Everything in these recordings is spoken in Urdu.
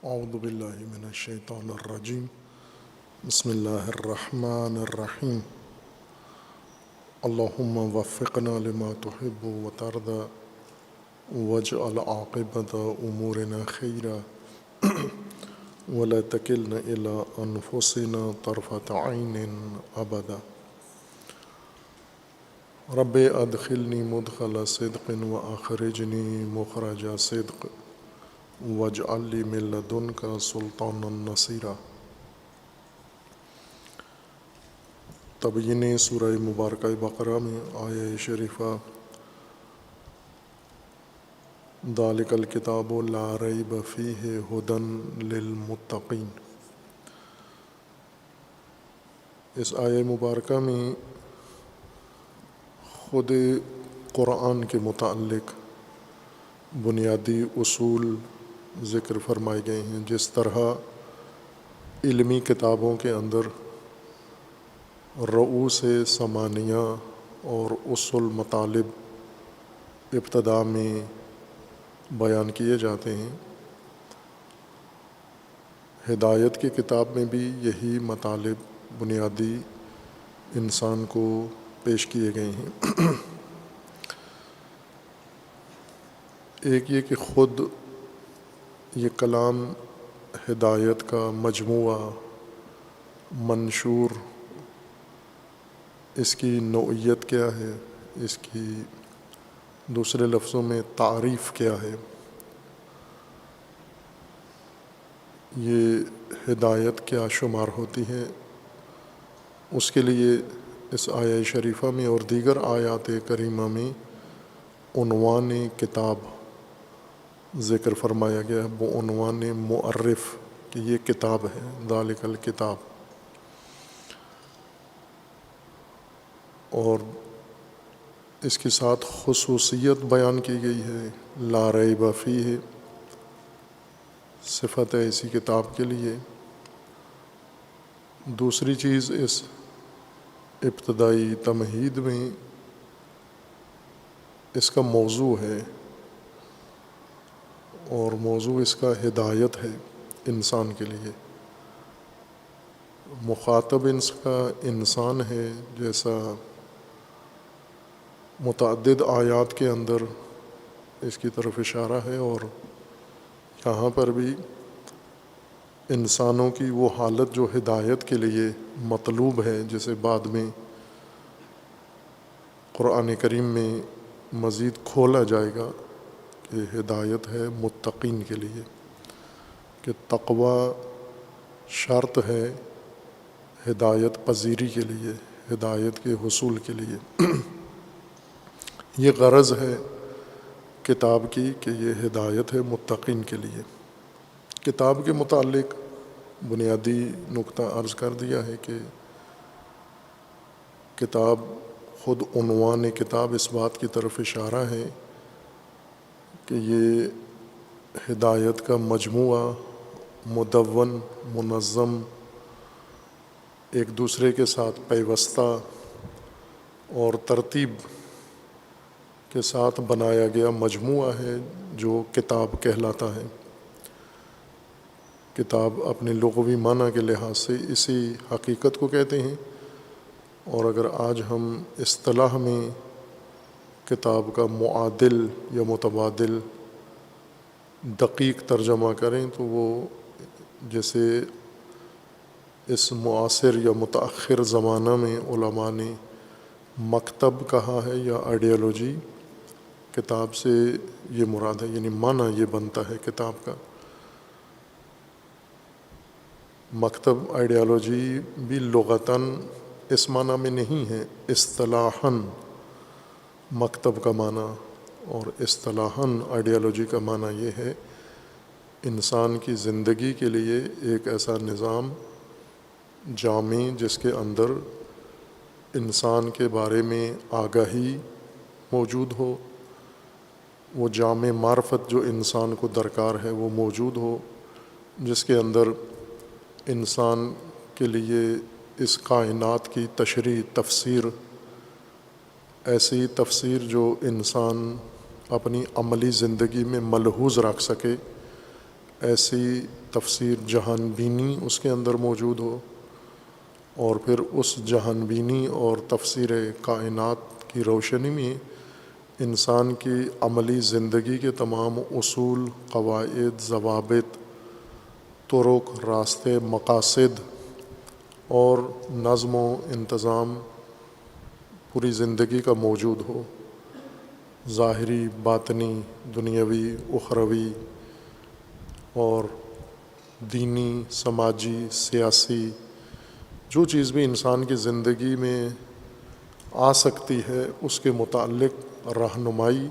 اعوذ باللہ من الشیطان الرجیم بسم اللہ الرحمن الرحیم اللہم وفقنا لما تحب وترضى واجعل عاقبۃ امورنا خیرا ولا تکلنا الی انفسنا طرفۃ عین ابدا رب ادخلنی مدخل صدق واخرجنی مخرج صدق واجعل لی من لدنک سلطانا نصیرا۔ تبیین سورہ مبارکہ بقرہ میں آیہ شریفہ ذالک الکتاب لا ریب فیہ ھدی للمتقین، اس آیہ مبارکہ میں خود قرآن کے متعلق بنیادی اصول ذکر فرمائے گئے ہیں۔ جس طرح علمی کتابوں کے اندر رؤوس ثمانیہ اور اصول مطالب ابتدا میں بیان کیے جاتے ہیں، ہدایت کی کتاب میں بھی یہی مطالب بنیادی انسان کو پیش کیے گئے ہیں۔ ایک یہ کہ خود یہ کلام ہدایت کا مجموعہ منشور، اس کی نوعیت کیا ہے، اس کی دوسرے لفظوں میں تعریف کیا ہے، یہ ہدایت کیا شمار ہوتی ہے، اس کے لیے اس آیہ شریفہ میں اور دیگر آیات کریمہ میں عنوان کتاب ذکر فرمایا گیا ہے، وہ عنوان معرف کہ یہ کتاب ہے، ذالک الکتاب، اور اس کے ساتھ خصوصیت بیان کی گئی ہے، لا ریب فیہ، صفت ہے اسی کتاب کے لیے۔ دوسری چیز اس ابتدائی تمہید میں اس کا موضوع ہے، اور موضوع اس کا ہدایت ہے انسان کے لیے۔ مخاطب اس کا انسان ہے، جیسا متعدد آیات کے اندر اس کی طرف اشارہ ہے، اور یہاں پر بھی انسانوں کی وہ حالت جو ہدایت کے لیے مطلوب ہے، جسے بعد میں قرآن کریم میں مزید کھولا جائے گا کہ ہدایت ہے متقین کے لیے، کہ تقوی شرط ہے ہدایت پذیری کے لیے، ہدایت کے حصول کے لیے۔ یہ غرض ہے کتاب کی کہ یہ ہدایت ہے متقین کے لیے۔ کتاب کے متعلق بنیادی نقطہ عرض کر دیا ہے کہ کتاب، خود عنوان کتاب اس بات کی طرف اشارہ ہے کہ یہ ہدایت کا مجموعہ مدون، منظم، ایک دوسرے کے ساتھ پیوستہ اور ترتیب کے ساتھ بنایا گیا مجموعہ ہے جو کتاب کہلاتا ہے۔ کتاب اپنے لغوی معنی کے لحاظ سے اسی حقیقت کو کہتے ہیں، اور اگر آج ہم اصطلاح میں کتاب کا معادل یا متبادل دقیق ترجمہ کریں تو وہ جیسے اس معاصر یا متأخر زمانہ میں علماء نے مکتب کہا ہے یا آئیڈیالوجی، کتاب سے یہ مراد ہے، یعنی معنی یہ بنتا ہے کتاب کا۔ مکتب آئیڈیالوجی بھی لغتاً اس معنی میں نہیں ہے، اصطلاحاً مکتب کا معنی اور اصطلاحاً آئیڈیالوجی کا معنی یہ ہے انسان کی زندگی کے لیے ایک ایسا نظام جامع جس کے اندر انسان کے بارے میں آگاہی موجود ہو، وہ جامع معرفت جو انسان کو درکار ہے وہ موجود ہو، جس کے اندر انسان کے لیے اس کائنات کی تشریح، تفسیر، ایسی تفسیر جو انسان اپنی عملی زندگی میں ملحوظ رکھ سکے، ایسی تفسیر جہان بینی اس کے اندر موجود ہو، اور پھر اس جہان بینی اور تفسیر کائنات کی روشنی میں انسان کی عملی زندگی کے تمام اصول، قواعد، ضوابط، طرق، راستے، مقاصد اور نظم و انتظام پوری زندگی کا موجود ہو، ظاہری، باطنی، دنیاوی، اخروی اور دینی، سماجی، سیاسی، جو چیز بھی انسان کی زندگی میں آ سکتی ہے اس کے متعلق رہنمائی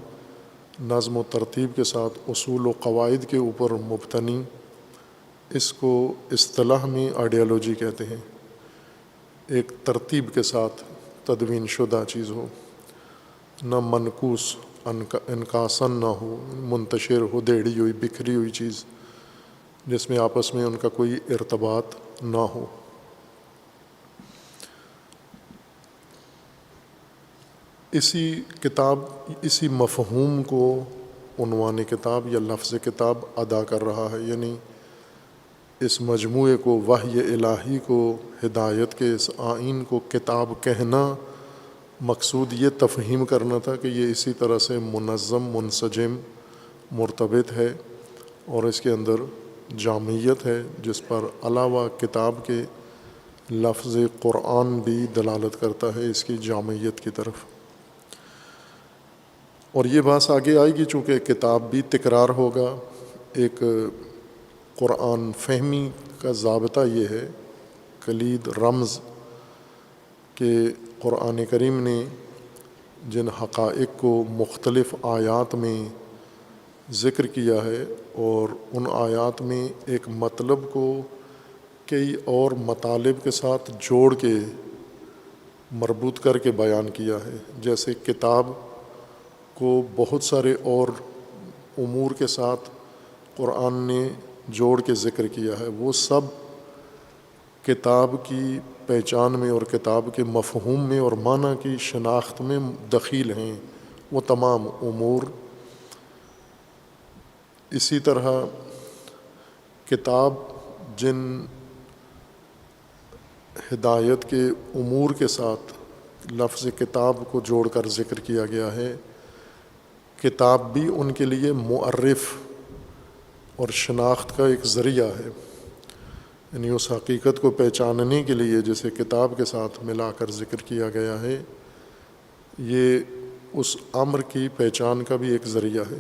نظم و ترتیب کے ساتھ اصول و قواعد کے اوپر مبتنی، اس کو اصطلاح میں آئیڈیالوجی کہتے ہیں۔ ایک ترتیب کے ساتھ تدوین شدہ چیز ہو، نہ منکوس انکاسن نہ ہو، منتشر ہو، دیڑھی ہوئی، بکھری ہوئی چیز جس میں آپس میں ان کا کوئی ارتباط نہ ہو۔ اسی مفہوم کو عنوان کتاب یا لفظ کتاب ادا کر رہا ہے، یعنی اس مجموعے کو، وحی الہی کو، ہدایت کے اس آئین کو کتاب کہنا مقصود یہ تفہیم کرنا تھا کہ یہ اسی طرح سے منظم، منسجم، مرتبط ہے اور اس کے اندر جامعیت ہے، جس پر علاوہ کتاب کے لفظ قرآن بھی دلالت کرتا ہے اس کی جامعیت کی طرف۔ اور یہ بات آگے آئے گی، چونکہ کتاب بھی تکرار ہوگا۔ ایک قرآن فہمی کا ضابطہ یہ ہے، کلید رمز، کہ قرآن کریم نے جن حقائق کو مختلف آیات میں ذکر کیا ہے اور ان آیات میں ایک مطلب کو کئی اور مطالب کے ساتھ جوڑ کے مربوط کر کے بیان کیا ہے، جیسے کتاب کو بہت سارے اور امور کے ساتھ قرآن نے جوڑ کے ذکر کیا ہے، وہ سب کتاب کی پہچان میں اور کتاب کے مفہوم میں اور معنی کی شناخت میں دخیل ہیں، وہ تمام امور۔ اسی طرح کتاب جن ہدایت کے امور کے ساتھ لفظ کتاب کو جوڑ کر ذکر کیا گیا ہے، کتاب بھی ان کے لیے معرف اور شناخت کا ایک ذریعہ ہے، یعنی اس حقیقت کو پہچاننے کے لیے جسے کتاب کے ساتھ ملا کر ذکر کیا گیا ہے، یہ اس امر کی پہچان کا بھی ایک ذریعہ ہے۔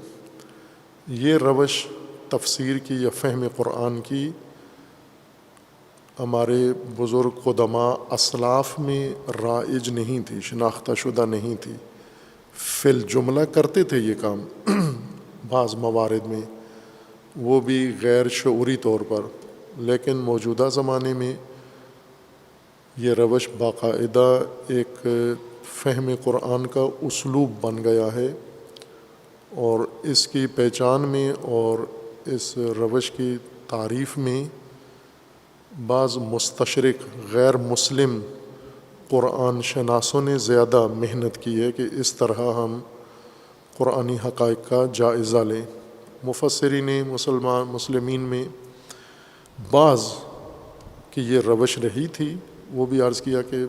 یہ روش تفسیر کی یا فہم قرآن کی ہمارے بزرگ قدماء اسلاف میں رائج نہیں تھی، شناختہ شدہ نہیں تھی۔ فی الجملہ کرتے تھے یہ کام بعض موارد میں، وہ بھی غیر شعوری طور پر، لیکن موجودہ زمانے میں یہ روش باقاعدہ ایک فہم قرآن کا اسلوب بن گیا ہے، اور اس کی پہچان میں اور اس روش کی تعریف میں بعض مستشرق غیر مسلم قرآن شناسوں نے زیادہ محنت کی ہے کہ اس طرح ہم قرآنی حقائق کا جائزہ لیں۔ مفسرین مسلمین میں بعض کی یہ روش رہی تھی، وہ بھی عرض کیا کہ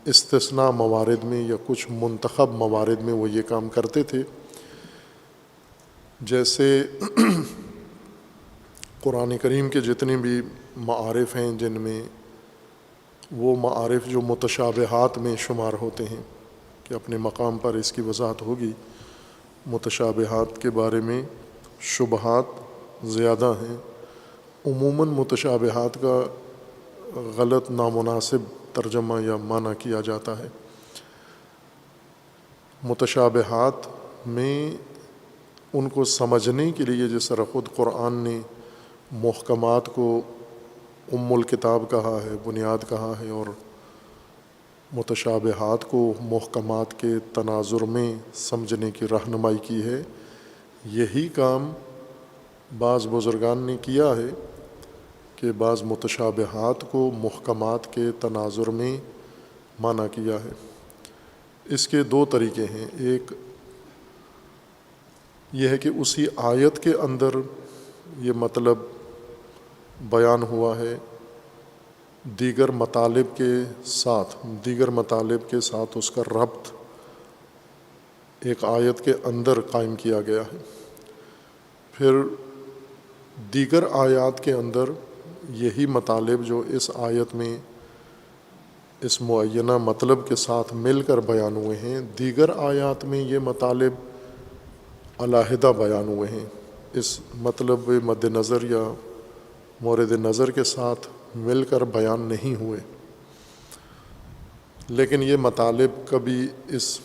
استثناء موارد میں یا کچھ منتخب موارد میں وہ یہ کام کرتے تھے، جیسے قرآن کریم کے جتنے بھی معارف ہیں جن میں وہ معارف جو متشابہات میں شمار ہوتے ہیں، کہ اپنے مقام پر اس کی وضاحت ہوگی، متشابہات کے بارے میں شبہات زیادہ ہیں۔ عموماً متشابہات کا غلط، نامناسب ترجمہ یا معنی کیا جاتا ہے۔ متشابہات میں ان کو سمجھنے کے لیے جس طرح خود قرآن نے محکمات کو ام الکتاب کہا ہے، بنیاد کہا ہے، اور متشابہات کو محکمات کے تناظر میں سمجھنے کی رہنمائی کی ہے، یہی کام بعض بزرگان نے کیا ہے کہ بعض متشابہات کو محکمات کے تناظر میں معنی کیا ہے۔ اس کے دو طریقے ہیں، ایک یہ ہے کہ اسی آیت کے اندر یہ مطلب بیان ہوا ہے دیگر مطالب کے ساتھ اس کا ربط ایک آیت کے اندر قائم کیا گیا ہے. پھر دیگر آیات کے اندر یہی مطالب جو اس آیت میں اس معینہ مطلب کے ساتھ مل کر بیان ہوئے ہیں، دیگر آیات میں یہ مطالب علیحدہ بیان ہوئے ہیں، اس مطلب مد نظر یا مورد نظر کے ساتھ مل کر بیان نہیں ہوئے. لیکن یہ مطالب کبھی اس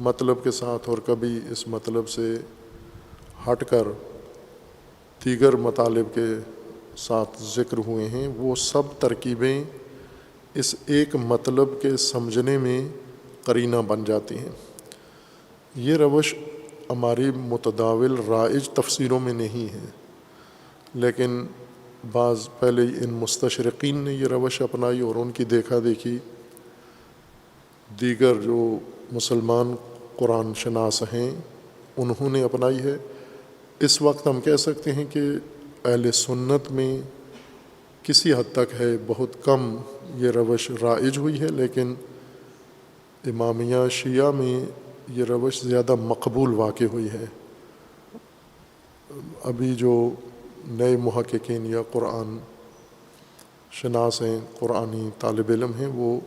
مطلب کے ساتھ اور کبھی اس مطلب سے ہٹ کر دیگر مطالب کے ساتھ ذکر ہوئے ہیں. وہ سب ترکیبیں اس ایک مطلب کے سمجھنے میں قرینہ بن جاتی ہیں. یہ روش ہماری متداول رائج تفسیروں میں نہیں ہے، لیکن بعض پہلے ان مستشرقین نے یہ روش اپنائی اور ان کی دیکھا دیکھی دیگر جو مسلمان قرآن شناس ہیں انہوں نے اپنائی ہے. اس وقت ہم کہہ سکتے ہیں کہ اہل سنت میں کسی حد تک ہے، بہت کم یہ روش رائج ہوئی ہے، لیکن امامیہ شیعہ میں یہ روش زیادہ مقبول واقع ہوئی ہے. ابھی جو نئے محققین یا قرآن شناس ہیں، قرآنی طالب علم ہیں، وہ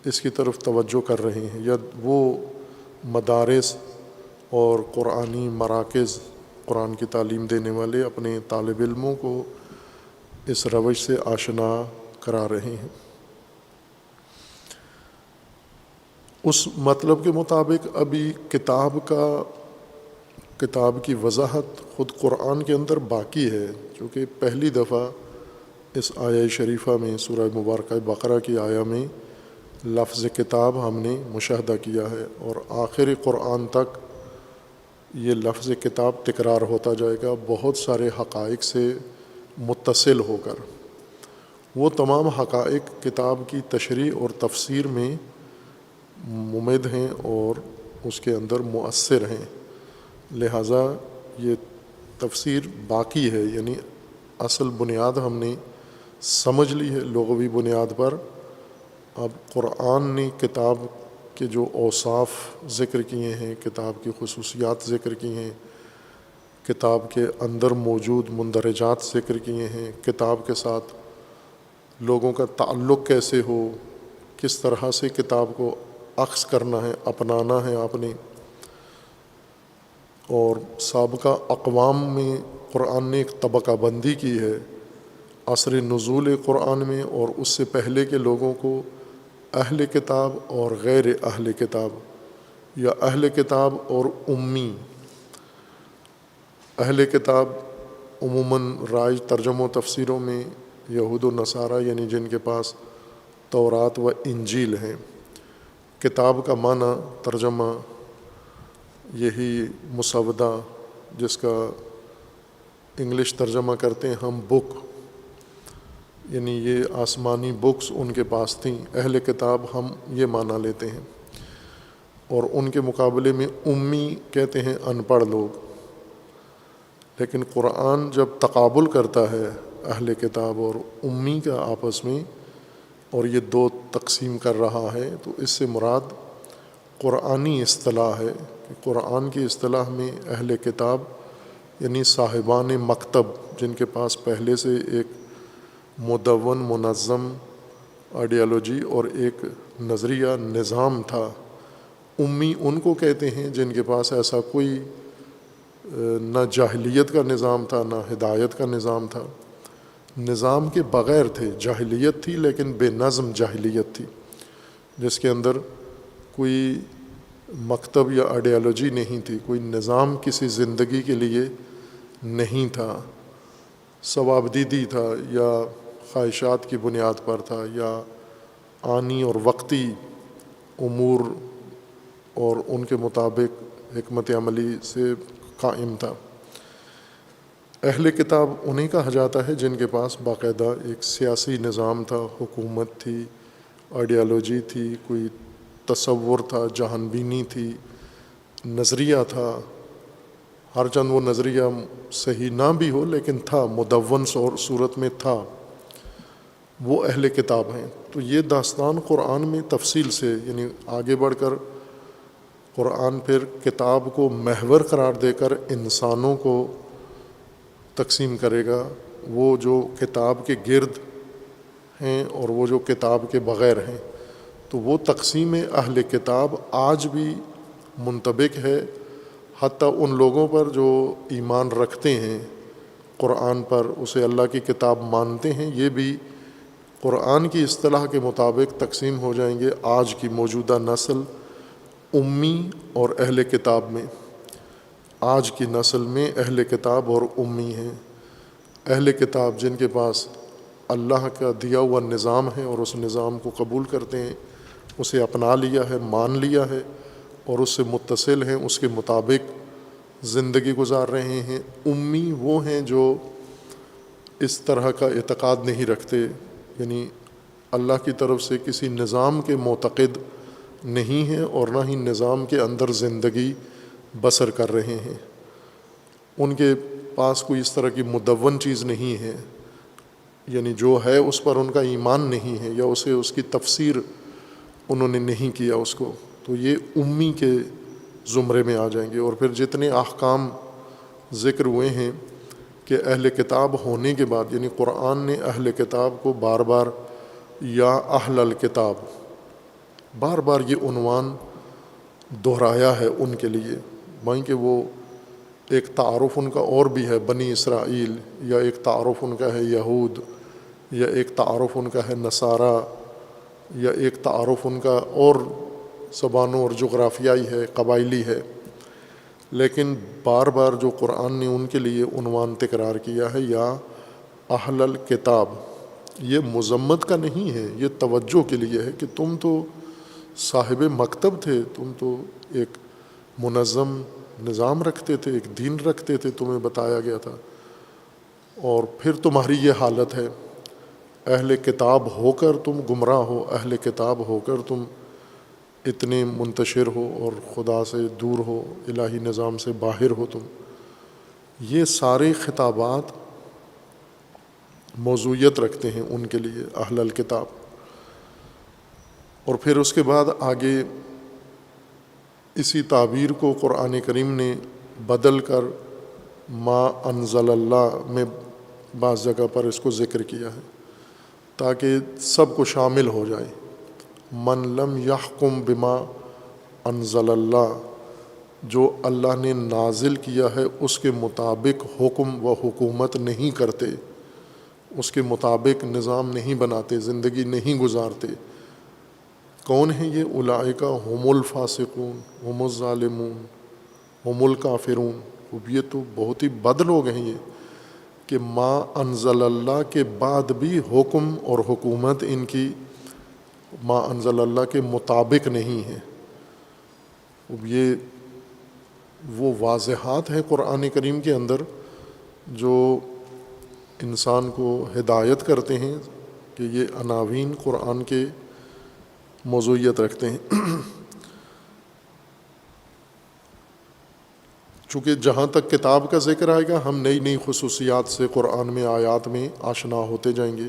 اس کی طرف توجہ کر رہے ہیں، یا وہ مدارس اور قرآنی مراکز قرآن کی تعلیم دینے والے اپنے طالب علموں کو اس روش سے آشنا کرا رہے ہیں. اس مطلب کے مطابق ابھی کتاب کی وضاحت خود قرآن کے اندر باقی ہے، چونکہ پہلی دفعہ اس آیہ شریفہ میں سورہ مبارکہ بقرہ کی آیہ میں لفظ کتاب ہم نے مشاہدہ کیا ہے، اور آخر قرآن تک یہ لفظ کتاب تکرار ہوتا جائے گا بہت سارے حقائق سے متصل ہو کر. وہ تمام حقائق کتاب کی تشریح اور تفسیر میں ممد ہیں اور اس کے اندر مؤثر ہیں، لہٰذا یہ تفسیر باقی ہے. یعنی اصل بنیاد ہم نے سمجھ لی ہے لغوی بنیاد پر. اب قرآن نے کتاب کے جو اوصاف ذکر کیے ہیں، کتاب کی خصوصیات ذکر کی ہیں، کتاب کے اندر موجود مندرجات ذکر کیے ہیں، کتاب کے ساتھ لوگوں کا تعلق کیسے ہو، کس طرح سے کتاب کو اخذ کرنا ہے، اپنانا ہے آپ نے. اور سابقہ اقوام میں قرآن نے ایک طبقہ بندی کی ہے عصر نزول قرآن میں، اور اس سے پہلے کے لوگوں کو اہل کتاب اور غیر اہل کتاب، یا اہل کتاب اور امی. اہل کتاب عموماً رائج ترجمہ و تفسیروں میں یہود و نصارہ، یعنی جن کے پاس تورات و انجیل ہیں. کتاب کا معنی ترجمہ یہی مسودہ، جس کا انگلش ترجمہ کرتے ہیں ہم بک، یعنی یہ آسمانی بکس ان کے پاس تھیں. اہل کتاب ہم یہ معنی لیتے ہیں، اور ان کے مقابلے میں امی کہتے ہیں ان پڑھ لوگ. لیکن قرآن جب تقابل کرتا ہے اہل کتاب اور امی کا آپس میں، اور یہ دو تقسیم کر رہا ہے، تو اس سے مراد قرآنی اصطلاح ہے کہ قرآن کی اصطلاح میں اہل کتاب یعنی صاحبان مکتب، جن کے پاس پہلے سے ایک مدون منظم آئیڈیالوجی اور ایک نظریہ نظام تھا. امی ان کو کہتے ہیں جن کے پاس ایسا کوئی نہ جاہلیت کا نظام تھا نہ ہدایت کا نظام تھا، نظام کے بغیر تھے. جاہلیت تھی لیکن بے نظم جاہلیت تھی، جس کے اندر کوئی مکتب یا آئیڈیالوجی نہیں تھی، کوئی نظام کسی زندگی کے لیے نہیں تھا، ثوابدیدی تھا، یا خواہشات کی بنیاد پر تھا، یا آنی اور وقتی امور اور ان کے مطابق حکمت عملی سے قائم تھا. اہل کتاب انہیں کہا جاتا ہے جن کے پاس باقاعدہ ایک سیاسی نظام تھا، حکومت تھی، آئیڈیالوجی تھی، کوئی تصور تھا، جہان بینی تھی، نظریہ تھا، ہر چند وہ نظریہ صحیح نہ بھی ہو لیکن تھا، مدون صورت میں تھا، وہ اہل کتاب ہیں۔ تو یہ داستان قرآن میں تفصیل سے، یعنی آگے بڑھ کر قرآن پھر کتاب کو محور قرار دے کر انسانوں کو تقسیم کرے گا، وہ جو کتاب کے گرد ہیں اور وہ جو کتاب کے بغیر ہیں۔ تو وہ تقسیم اہل کتاب آج بھی منطبق ہے، حتیٰ ان لوگوں پر جو ایمان رکھتے ہیں قرآن پر، اسے اللہ کی کتاب مانتے ہیں، یہ بھی قرآن کی اصطلاح کے مطابق تقسیم ہو جائیں گے آج کی موجودہ نسل امی اور اہل کتاب میں۔ آج کی نسل میں اہل کتاب اور امی ہیں۔ اہل کتاب جن کے پاس اللہ کا دیا ہوا نظام ہے اور اس نظام کو قبول کرتے ہیں، اسے اپنا لیا ہے، مان لیا ہے اور اس سے متصل ہیں، اس کے مطابق زندگی گزار رہے ہیں۔ امی وہ ہیں جو اس طرح کا اعتقاد نہیں رکھتے، یعنی اللہ کی طرف سے کسی نظام کے معتقد نہیں ہیں اور نہ ہی نظام کے اندر زندگی بسر کر رہے ہیں۔ ان کے پاس کوئی اس طرح کی مدون چیز نہیں ہے، یعنی جو ہے اس پر ان کا ایمان نہیں ہے، یا اسے اس کی تفسیر انہوں نے نہیں کیا اس کو، تو یہ امی کے زمرے میں آ جائیں گے۔ اور پھر جتنے احکام ذکر ہوئے ہیں کہ اہل کتاب ہونے کے بعد، یعنی قرآن نے اہل کتاب کو بار بار یا اہل الکتاب بار بار یہ عنوان دہرایا ہے ان کے لیے، وہیں کہ وہ ایک تعارف ان کا اور بھی ہے بنی اسرائیل، یا ایک تعارف ان کا ہے یہود، یا ایک تعارف ان کا ہے نصارہ، یا ایک تعارف ان کا اور زبانوں اور جغرافیائی ہے، قبائلی ہے، لیکن بار بار جو قرآن نے ان کے لیے عنوان تکرار کیا ہے یا اہل الکتاب، یہ مذمت کا نہیں ہے، یہ توجہ کے لیے ہے کہ تم تو صاحب مکتب تھے، تم تو ایک منظم نظام رکھتے تھے، ایک دین رکھتے تھے، تمہیں بتایا گیا تھا، اور پھر تمہاری یہ حالت ہے۔ اہل کتاب ہو کر تم گمراہ ہو، اہل کتاب ہو کر تم اتنے منتشر ہو اور خدا سے دور ہو، الہی نظام سے باہر ہو تم۔ یہ سارے خطابات موضوعیت رکھتے ہیں ان کے لیے، اہل الکتاب۔ اور پھر اس کے بعد آگے اسی تعبیر کو قرآن کریم نے بدل کر ما انزل اللہ میں بعض جگہ پر اس کو ذکر کیا ہے تاکہ سب کو شامل ہو جائے۔ من لم یحکم بما انزل اللہ، جو اللہ نے نازل کیا ہے اس کے مطابق حکم و حکومت نہیں کرتے، اس کے مطابق نظام نہیں بناتے، زندگی نہیں گزارتے، کون ہیں یہ؟ اولئک هم الفاسقون هم الظالمون هم الکافرون۔ یہ تو بہت ہی بد لوگ ہیں یہ، کہ ما انزل اللہ کے بعد بھی حکم اور حکومت ان کی ما انزل اللہ کے مطابق نہیں ہے۔ یہ وہ واضحات ہیں قرآن کریم کے اندر جو انسان کو ہدایت کرتے ہیں کہ یہ عناوین قرآن کے موضوعیت رکھتے ہیں۔ چونکہ جہاں تک کتاب کا ذکر آئے گا، ہم نئی نئی خصوصیات سے قرآن میں آیات میں آشنا ہوتے جائیں گے،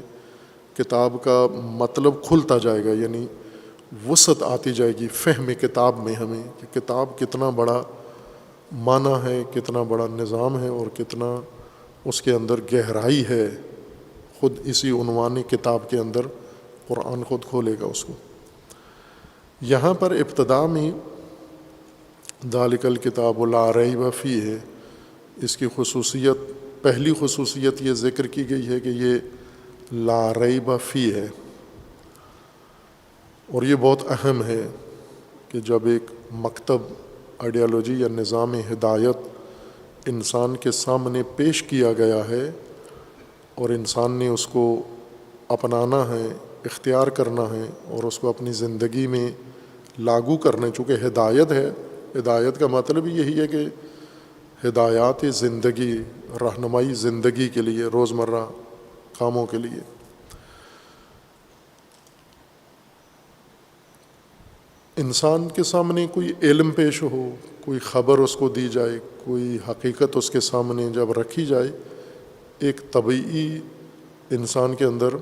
کتاب کا مطلب کھلتا جائے گا، یعنی وسعت آتی جائے گی فہم کتاب میں ہمیں، کہ کتاب کتنا بڑا معنی ہے، کتنا بڑا نظام ہے، اور کتنا اس کے اندر گہرائی ہے۔ خود اسی عنوان کتاب کے اندر قرآن خود کھولے گا اس کو۔ یہاں پر ابتدا میں ذالک الکتاب لا ریب فیہ ہے، اس کی خصوصیت، پہلی خصوصیت یہ ذکر کی گئی ہے کہ یہ لا ریب فیہ ہے، اور یہ بہت اہم ہے کہ جب ایک مکتب، آئیڈیالوجی یا نظام ہدایت انسان کے سامنے پیش کیا گیا ہے اور انسان نے اس کو اپنانا ہے، اختیار کرنا ہے اور اس کو اپنی زندگی میں لاگو کرنا ہے، چونکہ ہدایت ہے، ہدایت کا مطلب یہی ہے کہ ہدایات زندگی، رہنمائی زندگی کے لیے، روزمرہ کاموں کے لیے۔ انسان کے سامنے کوئی علم پیش ہو، کوئی خبر اس کو دی جائے، کوئی حقیقت اس کے سامنے جب رکھی جائے، ایک طبعی انسان کے اندر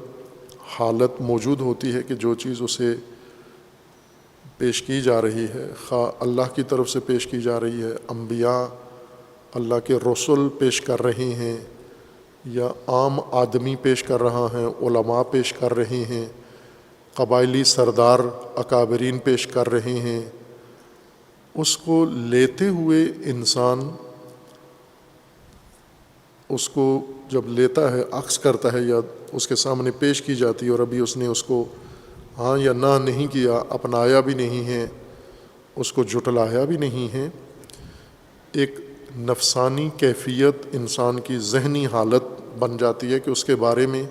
حالت موجود ہوتی ہے کہ جو چیز اسے پیش کی جا رہی ہے، خواہ اللہ کی طرف سے پیش کی جا رہی ہے، انبیاء اللہ کے رسول پیش کر رہے ہیں، یا عام آدمی پیش کر رہا ہے، علماء پیش کر رہے ہیں، قبائلی سردار اکابرین پیش کر رہے ہیں، اس کو لیتے ہوئے انسان اس کو جب لیتا ہے، عکس کرتا ہے یا اس کے سامنے پیش کی جاتی ہے، اور ابھی اس نے اس کو ہاں یا نہ نہیں کیا، اپنایا بھی نہیں ہے، اس کو جھٹلایا بھی نہیں ہے، ایک نفسانی کیفیت انسان کی ذہنی حالت بن جاتی ہے کہ اس کے بارے میں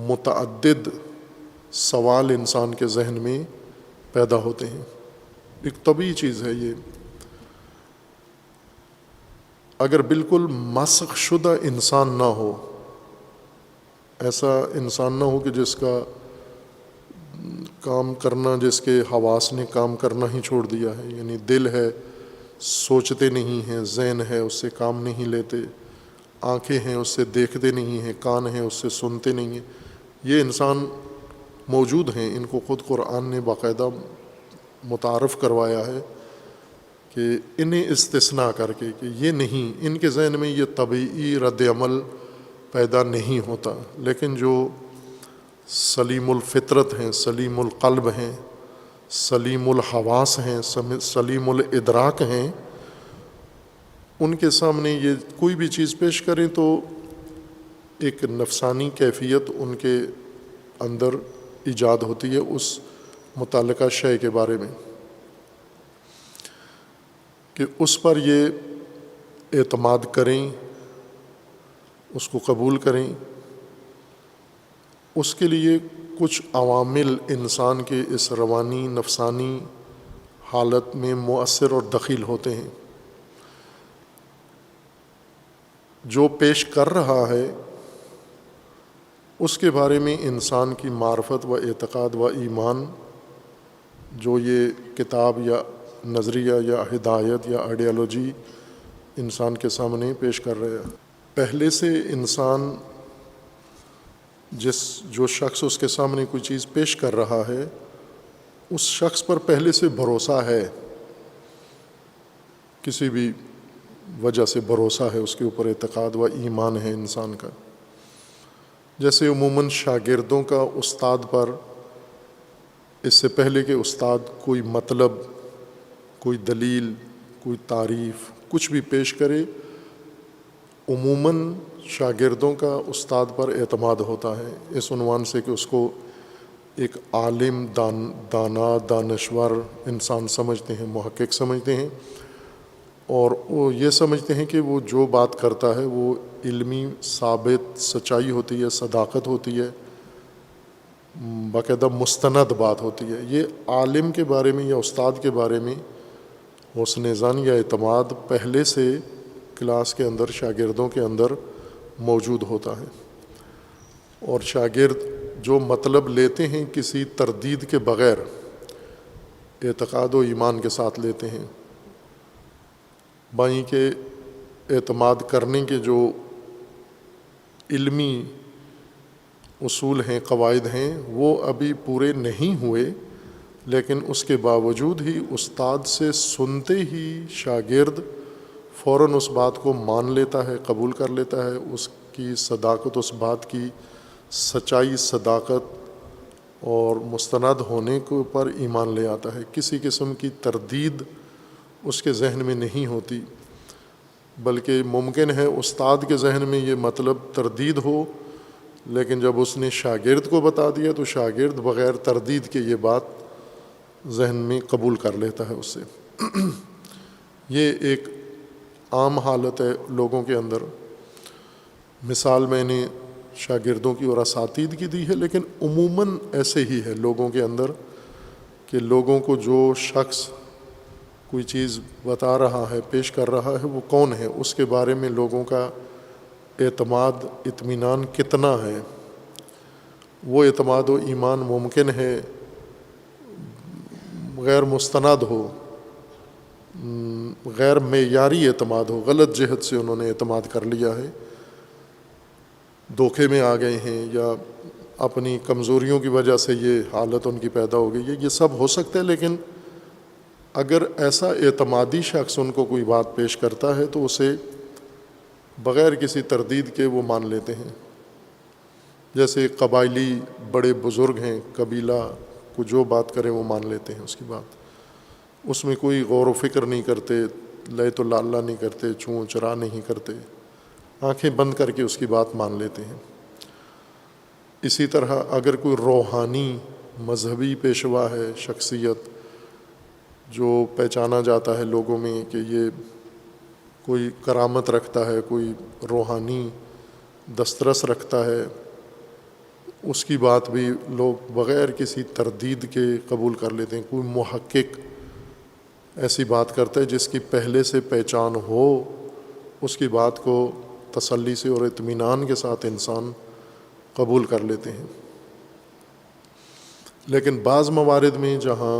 متعدد سوال انسان کے ذہن میں پیدا ہوتے ہیں۔ ایک طبیعی چیز ہے یہ۔ اگر بالکل مسخ شدہ انسان نہ ہو، ایسا انسان نہ ہو کہ جس کا کام کرنا، جس کے حواس نے کام کرنا ہی چھوڑ دیا ہے، یعنی دل ہے سوچتے نہیں ہیں، ذہن ہے اس سے کام نہیں لیتے، آنکھیں ہیں اس سے دیکھتے نہیں ہیں، کان ہیں اس سے سنتے نہیں ہیں، یہ انسان موجود ہیں۔ ان کو خود قرآن نے باقاعدہ متعارف کروایا ہے کہ انہیں استثناء کر کے کہ یہ نہیں، ان کے ذہن میں یہ طبعی رد عمل پیدا نہیں ہوتا، لیکن جو سلیم الفطرت ہیں، سلیم القلب ہیں، سلیم الحواس ہیں، سلیم الادراک ہیں، ان کے سامنے یہ کوئی بھی چیز پیش کریں تو ایک نفسانی کیفیت ان کے اندر ایجاد ہوتی ہے اس متعلقہ شے کے بارے میں، کہ اس پر یہ اعتماد کریں، اس کو قبول کریں۔ اس کے لیے کچھ عوامل انسان کے اس روانی نفسانی حالت میں مؤثر اور دخیل ہوتے ہیں۔ جو پیش کر رہا ہے اس کے بارے میں انسان کی معرفت و اعتقاد و ایمان، جو یہ کتاب یا نظریہ یا ہدایت یا آئیڈیالوجی انسان کے سامنے پیش کر رہے ہیں، پہلے سے انسان جو شخص اس کے سامنے کوئی چیز پیش کر رہا ہے، اس شخص پر پہلے سے بھروسہ ہے، کسی بھی وجہ سے بھروسہ ہے، اس کے اوپر اعتقاد و ایمان ہے انسان کا۔ جیسے عموماً شاگردوں کا استاد پر اس سے پہلے کہ استاد کوئی مطلب، کوئی دلیل، کوئی تعریف، کچھ بھی پیش کرے، عموماً شاگردوں کا استاد پر اعتماد ہوتا ہے، اس عنوان سے کہ اس کو ایک عالم، دانا، دانشور انسان سمجھتے ہیں، محقق سمجھتے ہیں، اور وہ یہ سمجھتے ہیں کہ وہ جو بات کرتا ہے وہ علمی ثابت سچائی ہوتی ہے، صداقت ہوتی ہے، باقاعدہ مستند بات ہوتی ہے۔ یہ عالم کے بارے میں یا استاد کے بارے میں حسن ظن یا اعتماد پہلے سے کلاس کے اندر، شاگردوں کے اندر موجود ہوتا ہے، اور شاگرد جو مطلب لیتے ہیں کسی تردید کے بغیر اعتقاد و ایمان کے ساتھ لیتے ہیں۔ بائیں کے اعتماد کرنے کے جو علمی اصول ہیں، قواعد ہیں، وہ ابھی پورے نہیں ہوئے، لیکن اس کے باوجود ہی استاد سے سنتے ہی شاگرد فوراً اس بات کو مان لیتا ہے، قبول کر لیتا ہے، اس کی صداقت، اس بات کی سچائی، صداقت اور مستند ہونے کے اوپر ایمان لے آتا ہے۔ کسی قسم کی تردید اس کے ذہن میں نہیں ہوتی، بلکہ ممکن ہے استاد کے ذہن میں یہ مطلب تردید ہو، لیکن جب اس نے شاگرد کو بتا دیا تو شاگرد بغیر تردید کے یہ بات ذہن میں قبول کر لیتا ہے اس سے۔ یہ ایک عام حالت ہے لوگوں کے اندر۔ مثال میں نے شاگردوں کی اور اساتید کی دی ہے، لیکن عموماً ایسے ہی ہے لوگوں کے اندر کہ لوگوں کو جو شخص کوئی چیز بتا رہا ہے، پیش کر رہا ہے، وہ کون ہے، اس کے بارے میں لوگوں کا اعتماد، اطمینان کتنا ہے۔ وہ اعتماد و ایمان ممکن ہے غیر مستند ہو، غیر معیاری اعتماد ہو، غلط جہت سے انہوں نے اعتماد کر لیا ہے، دھوکے میں آ گئے ہیں، یا اپنی کمزوریوں کی وجہ سے یہ حالت ان کی پیدا ہو گئی ہے، یہ سب ہو سکتا ہے. لیکن اگر ایسا اعتمادی شخص ان کو کوئی بات پیش کرتا ہے تو اسے بغیر کسی تردید کے وہ مان لیتے ہیں. جیسے قبائلی بڑے بزرگ ہیں، قبیلہ کو جو بات کریں وہ مان لیتے ہیں اس کی بات، اس میں کوئی غور و فکر نہیں کرتے، لے تو لالا نہیں کرتے، چوں چرا نہیں کرتے، آنکھیں بند کر کے اس کی بات مان لیتے ہیں. اسی طرح اگر کوئی روحانی مذہبی پیشوا ہے، شخصیت جو پہچانا جاتا ہے لوگوں میں کہ یہ کوئی کرامت رکھتا ہے، کوئی روحانی دسترس رکھتا ہے، اس کی بات بھی لوگ بغیر کسی تردید کے قبول کر لیتے ہیں. کوئی محقق ایسی بات کرتا ہے جس کی پہلے سے پہچان ہو، اس کی بات کو تسلی سے اور اطمینان کے ساتھ انسان قبول کر لیتے ہیں. لیکن بعض موارد میں جہاں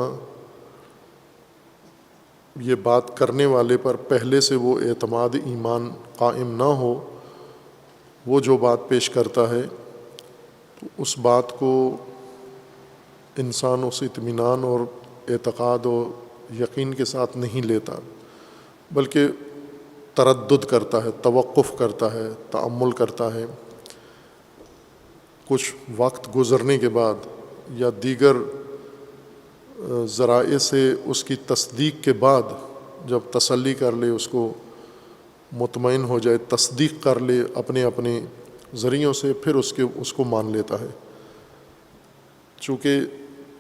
یہ بات کرنے والے پر پہلے سے وہ اعتماد ایمان قائم نہ ہو، وہ جو بات پیش کرتا ہے تو اس بات کو انسان اس اطمینان اور اعتقاد و یقین کے ساتھ نہیں لیتا، بلکہ تردد کرتا ہے، توقف کرتا ہے، تأمل کرتا ہے. کچھ وقت گزرنے کے بعد یا دیگر ذرائع سے اس کی تصدیق کے بعد جب تسلی کر لے، اس کو مطمئن ہو جائے، تصدیق کر لے اپنے اپنے ذریعوں سے، پھر اس کو مان لیتا ہے. چونکہ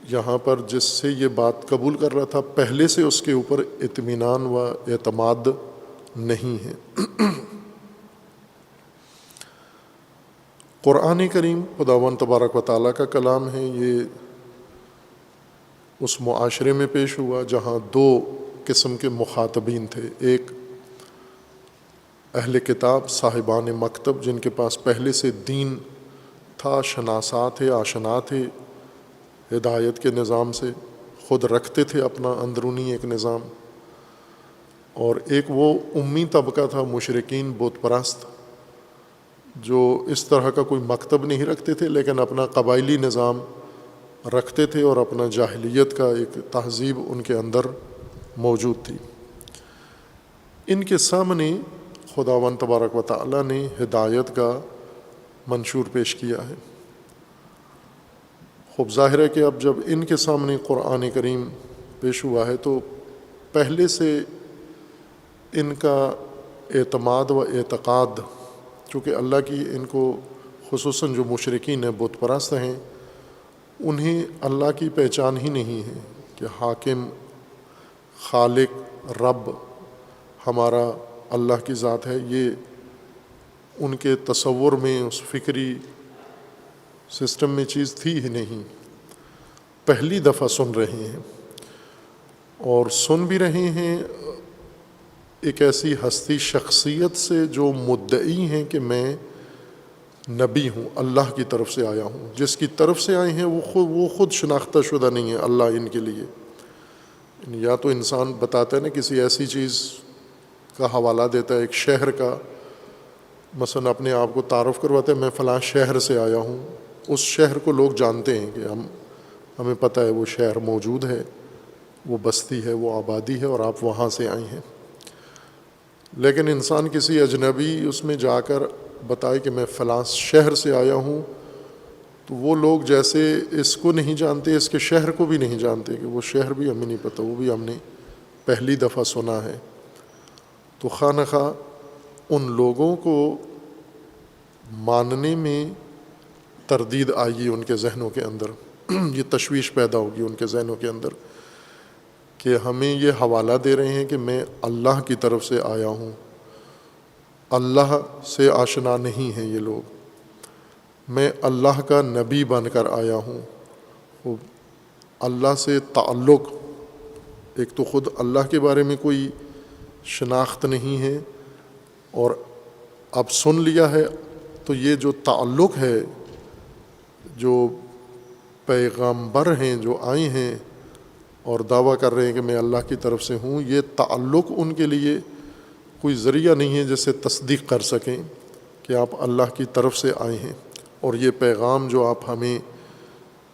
یہاں پر جس سے یہ بات قبول کر رہا تھا پہلے سے اس کے اوپر اطمینان و اعتماد نہیں ہے. قرآن کریم خداوند تبارک و تعالیٰ کا کلام ہے. یہ اس معاشرے میں پیش ہوا جہاں دو قسم کے مخاطبین تھے. ایک اہل کتاب صاحبان مکتب جن کے پاس پہلے سے دین تھا، شناسا تھے، آشنا تھے ہدایت کے نظام سے، خود رکھتے تھے اپنا اندرونی ایک نظام. اور ایک وہ امی طبقہ تھا، مشرکین بت پرست، جو اس طرح کا کوئی مکتب نہیں رکھتے تھے لیکن اپنا قبائلی نظام رکھتے تھے اور اپنا جاہلیت کا ایک تہذیب ان کے اندر موجود تھی. ان کے سامنے خداوند تبارک و تعالیٰ نے ہدایت کا منشور پیش کیا ہے. خوب ظاہر ہے کہ اب جب ان کے سامنے قرآن کریم پیش ہوا ہے تو پہلے سے ان کا اعتماد و اعتقاد، چونکہ اللہ کی ان کو خصوصاً جو مشرکین ہیں، بت پرست ہیں، انہیں اللہ کی پہچان ہی نہیں ہے کہ حاکم، خالق، رب ہمارا اللہ کی ذات ہے. یہ ان کے تصور میں، اس فکری سسٹم میں چیز تھی ہی نہیں. پہلی دفعہ سن رہے ہیں، اور سن بھی رہے ہیں ایک ایسی ہستی شخصیت سے جو مدعی ہیں کہ میں نبی ہوں، اللہ کی طرف سے آیا ہوں. جس کی طرف سے آئے ہیں وہ خود شناختہ شدہ نہیں ہے اللہ ان کے لیے. یا تو انسان بتاتا ہے نا، کسی ایسی چیز کا حوالہ دیتا ہے، ایک شہر کا، مثلا اپنے آپ کو تعارف کرواتا ہے میں فلاں شہر سے آیا ہوں. اس شہر کو لوگ جانتے ہیں کہ ہمیں پتہ ہے وہ شہر موجود ہے، وہ بستی ہے، وہ آبادی ہے، اور آپ وہاں سے آئے ہیں. لیکن انسان کسی اجنبی اس میں جا کر بتائے کہ میں فلاں شہر سے آیا ہوں، تو وہ لوگ جیسے اس کو نہیں جانتے، اس کے شہر کو بھی نہیں جانتے، کہ وہ شہر بھی ہمیں نہیں پتہ، وہ بھی ہم نے پہلی دفعہ سنا ہے. تو خواہ نخواہ ان لوگوں کو ماننے میں تردید آئی ان کے ذہنوں کے اندر. یہ تشویش پیدا ہوگی ان کے ذہنوں کے اندر کہ ہمیں یہ حوالہ دے رہے ہیں کہ میں اللہ کی طرف سے آیا ہوں، اللہ سے آشنا نہیں ہیں یہ لوگ، میں اللہ کا نبی بن کر آیا ہوں. اللہ سے تعلق، ایک تو خود اللہ کے بارے میں کوئی شناخت نہیں ہے، اور اب سن لیا ہے تو یہ جو تعلق ہے، جو پیغمبر ہیں جو آئے ہیں اور دعویٰ کر رہے ہیں کہ میں اللہ کی طرف سے ہوں، یہ تعلق ان کے لیے کوئی ذریعہ نہیں ہے جس سے تصدیق کر سکیں کہ آپ اللہ کی طرف سے آئے ہیں، اور یہ پیغام جو آپ ہمیں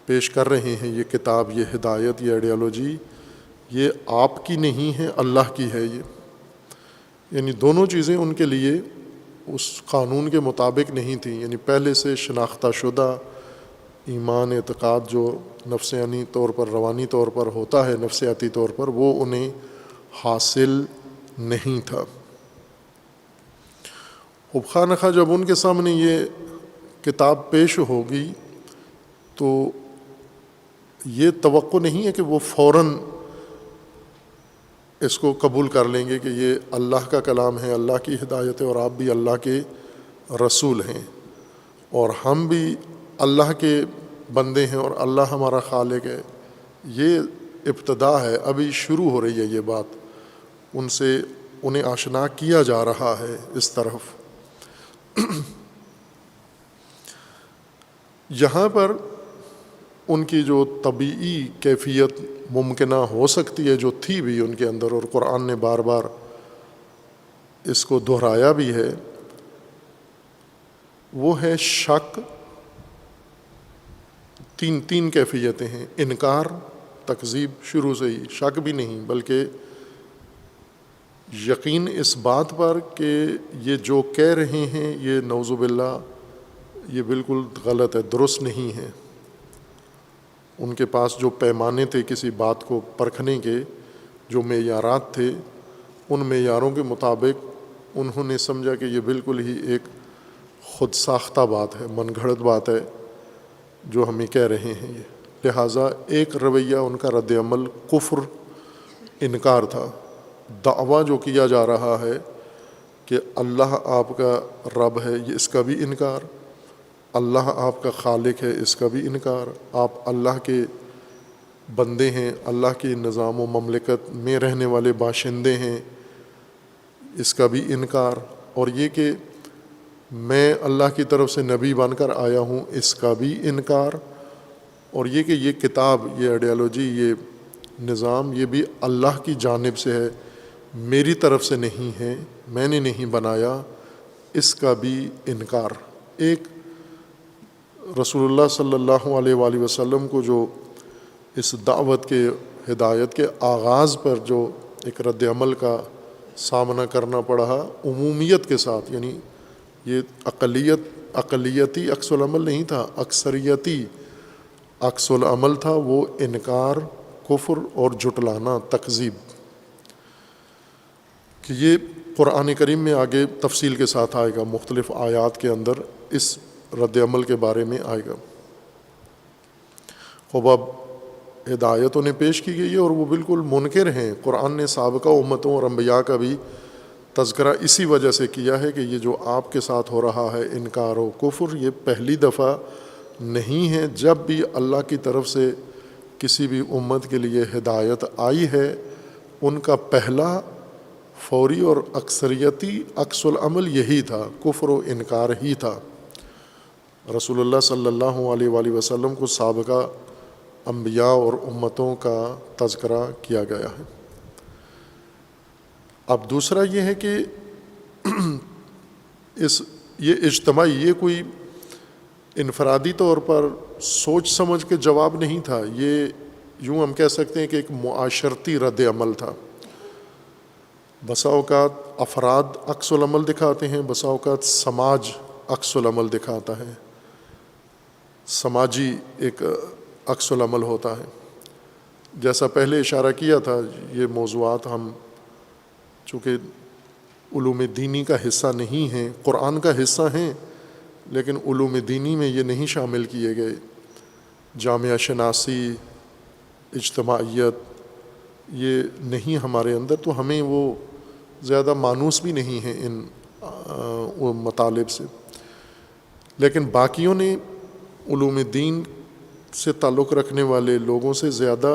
پیش کر رہے ہیں، یہ کتاب، یہ ہدایت، یہ آئیڈیالوجی، یہ آپ کی نہیں ہے، اللہ کی ہے یہ. یعنی دونوں چیزیں ان کے لیے اس قانون کے مطابق نہیں تھیں. یعنی پہلے سے شناختہ شدہ ایمان، اعتقاد جو نفسیانی طور پر، روانی طور پر ہوتا ہے، نفسیاتی طور پر، وہ انہیں حاصل نہیں تھا. اب خواہ نخواہ جب ان کے سامنے یہ کتاب پیش ہوگی تو یہ توقع نہیں ہے کہ وہ فوراً اس کو قبول کر لیں گے کہ یہ اللہ کا کلام ہے، اللہ کی ہدایت ہے، اور آپ بھی اللہ کے رسول ہیں، اور ہم بھی اللہ کے بندے ہیں، اور اللہ ہمارا خالق ہے. یہ ابتدا ہے، ابھی شروع ہو رہی ہے یہ بات. ان سے انہیں آشنا کیا جا رہا ہے اس طرف. یہاں پر ان کی جو طبیعی کیفیت ممکنہ ہو سکتی ہے، جو تھی بھی ان کے اندر، اور قرآن نے بار بار اس کو دہرایا بھی ہے، وہ ہے شک. تین کیفیتیں ہیں: انکار، تکذیب، شروع سے ہی شک بھی نہیں بلکہ یقین اس بات پر کہ یہ جو کہہ رہے ہیں یہ نعوذ باللہ یہ بالکل غلط ہے، درست نہیں ہے. ان کے پاس جو پیمانے تھے کسی بات کو پرکھنے کے، جو معیارات تھے، ان معیاروں کے مطابق انہوں نے سمجھا کہ یہ بالکل ہی ایک خود ساختہ بات ہے، من گھڑت بات ہے جو ہمیں کہہ رہے ہیں یہ. لہٰذا ایک رویہ ان کا رد عمل کفر، انکار تھا. دعویٰ جو کیا جا رہا ہے کہ اللہ آپ کا رب ہے، یہ اس کا بھی انکار. اللہ آپ کا خالق ہے، اس کا بھی انکار. آپ اللہ کے بندے ہیں، اللہ کے نظام و مملکت میں رہنے والے باشندے ہیں، اس کا بھی انکار. اور یہ کہ میں اللہ کی طرف سے نبی بن کر آیا ہوں، اس کا بھی انکار. اور یہ کہ یہ کتاب، یہ آئیڈیالوجی، یہ نظام، یہ بھی اللہ کی جانب سے ہے، میری طرف سے نہیں ہے، میں نے نہیں بنایا، اس کا بھی انکار. ایک رسول اللہ صلی اللہ علیہ وآلہ وسلم کو جو اس دعوت کے، ہدایت کے آغاز پر جو ایک رد عمل کا سامنا کرنا پڑا عمومیت کے ساتھ، یعنی یہ اقلیتی عکس العمل نہیں تھا، اکثریتی عکس العمل تھا، وہ انکار، کفر اور جھٹلانا، تکذیب. کہ یہ قرآن کریم میں آگے تفصیل کے ساتھ آئے گا، مختلف آیات کے اندر اس رد عمل کے بارے میں آئے گا. خوب اب ہدایت انہیں پیش کی گئی ہے اور وہ بالکل منکر ہیں. قرآن نے سابقہ امتوں اور انبیاء کا بھی تذکرہ اسی وجہ سے کیا ہے کہ یہ جو آپ کے ساتھ ہو رہا ہے انکار و کفر، یہ پہلی دفعہ نہیں ہے. جب بھی اللہ کی طرف سے کسی بھی امت کے لیے ہدایت آئی ہے، ان کا پہلا فوری اور اکثریتی عکس العمل یہی تھا، کفر و انکار ہی تھا. رسول اللہ صلی اللہ علیہ وآلہ وسلم کو سابقہ انبیاء اور امتوں کا تذکرہ کیا گیا ہے. اب دوسرا یہ ہے کہ یہ اجتماعی، یہ کوئی انفرادی طور پر سوچ سمجھ کے جواب نہیں تھا، یہ یوں ہم کہہ سکتے ہیں کہ ایک معاشرتی رد عمل تھا. بسا اوقات افراد عکس العمل دکھاتے ہیں، بسا اوقات سماج عکس العمل دکھاتا ہے، سماجی ایک عکس العمل ہوتا ہے. جیسا پہلے اشارہ کیا تھا، یہ موضوعات ہم چونکہ علوم دینی کا حصہ نہیں ہیں، قرآن کا حصہ ہیں، لیکن علوم دینی میں یہ نہیں شامل کیے گئے. جامعہ شناسی، اجتماعیت، یہ نہیں ہمارے اندر، تو ہمیں وہ زیادہ مانوس بھی نہیں ہیں ان مطالب سے. لیکن باقیوں نے علوم دین سے تعلق رکھنے والے لوگوں سے زیادہ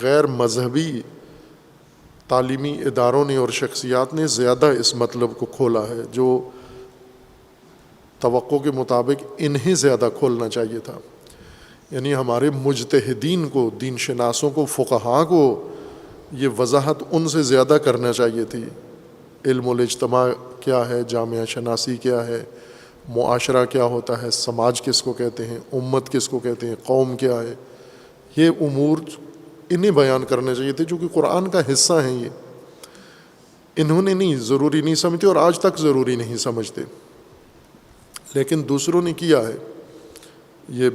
غیر مذہبی تعلیمی اداروں نے اور شخصیات نے زیادہ اس مطلب کو کھولا ہے، جو توقع کے مطابق انہیں زیادہ کھولنا چاہیے تھا. یعنی ہمارے مجتہدین کو، دین شناسوں کو، فقہاء کو یہ وضاحت ان سے زیادہ کرنا چاہیے تھی۔ علم الاجتماع کیا ہے، جامعہ شناسی کیا ہے، معاشرہ کیا ہوتا ہے، سماج کس کو کہتے ہیں، امت کس کو کہتے ہیں، قوم کیا ہے، یہ امور انہیں بیان کرنے چاہیے تھے، جو کہ قرآن کا حصہ ہیں۔ یہ انہوں نے نہیں، ضروری نہیں سمجھتے اور آج تک ضروری نہیں سمجھتے، لیکن دوسروں نے کیا ہے، یہ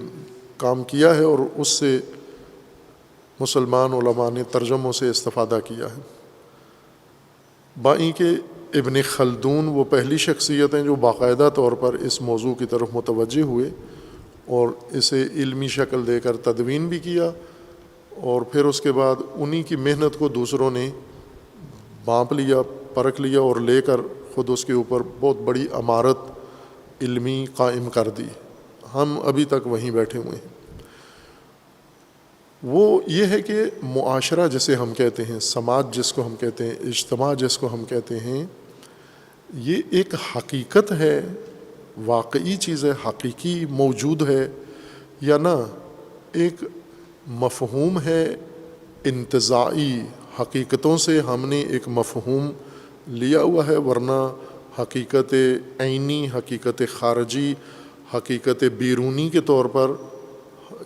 کام کیا ہے، اور اس سے مسلمان علماء نے ترجموں سے استفادہ کیا ہے۔ بائیں کہ ابن خلدون وہ پہلی شخصیت ہیں جو باقاعدہ طور پر اس موضوع کی طرف متوجہ ہوئے اور اسے علمی شکل دے کر تدوین بھی کیا، اور پھر اس کے بعد انہی کی محنت کو دوسروں نے بانپ لیا، پرکھ لیا اور لے کر خود اس کے اوپر بہت بڑی عمارت علمی قائم کر دی۔ ہم ابھی تک وہیں بیٹھے ہوئے ہیں۔ وہ یہ ہے کہ معاشرہ جسے ہم کہتے ہیں، سماج جس کو ہم کہتے ہیں، اجتماع جس کو ہم کہتے ہیں، یہ ایک حقیقت ہے، واقعی چیز ہے، حقیقی موجود ہے، یا نہ ایک مفہوم ہے انتزاعی، حقیقتوں سے ہم نے ایک مفہوم لیا ہوا ہے، ورنہ حقیقت عینی، حقیقت خارجی، حقیقت بیرونی کے طور پر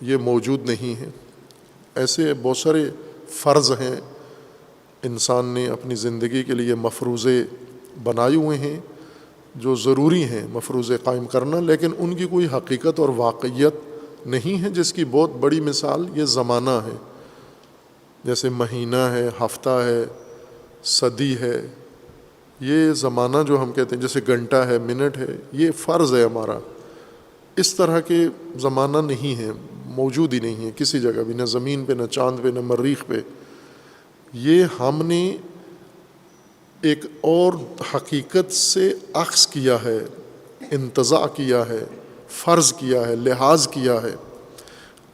یہ موجود نہیں ہے۔ ایسے بہت سارے فرض ہیں انسان نے اپنی زندگی کے لیے مفروضے بنائے ہوئے ہیں جو ضروری ہیں مفروضے قائم کرنا، لیکن ان کی کوئی حقیقت اور واقعیت نہیں ہے، جس کی بہت بڑی مثال یہ زمانہ ہے۔ جیسے مہینہ ہے، ہفتہ ہے، صدی ہے، یہ زمانہ جو ہم کہتے ہیں، جیسے گھنٹہ ہے، منٹ ہے، یہ فرض ہے ہمارا۔ اس طرح کے زمانہ نہیں ہے، موجود ہی نہیں ہے کسی جگہ بھی، نہ زمین پہ، نہ چاند پہ، نہ مریخ پہ۔ یہ ہم نے ایک اور حقیقت سے اخذ کیا ہے، انتزاع کیا ہے، فرض کیا ہے، لحاظ کیا ہے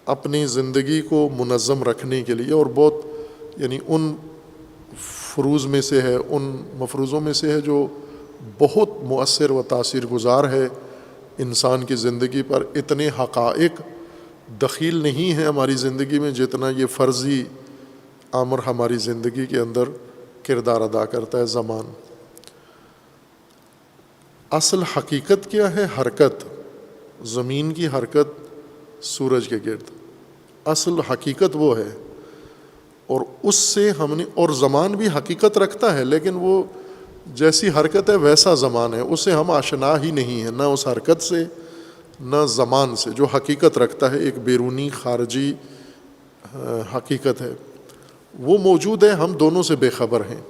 اپنی زندگی کو منظم رکھنے کے لیے، اور بہت یعنی ان فروض میں سے ہے، ان مفروضوں میں سے ہے جو بہت مؤثر و تاثیر گزار ہے انسان کی زندگی پر۔ اتنے حقائق دخیل نہیں ہیں ہماری زندگی میں جتنا یہ فرضی امر ہماری زندگی کے اندر کردار ادا کرتا ہے۔ زمان اصل حقیقت کیا ہے؟ حرکت، زمین کی حرکت سورج کے گرد، اصل حقیقت وہ ہے، اور اس سے ہم نے، اور زمان بھی حقیقت رکھتا ہے، لیکن وہ جیسی حرکت ہے ویسا زمان ہے، اس سے ہم آشنا ہی نہیں ہیں، نہ اس حرکت سے نہ زمان سے جو حقیقت رکھتا ہے، ایک بیرونی خارجی حقیقت ہے، وہ موجود ہے، ہم دونوں سے بے خبر ہیں۔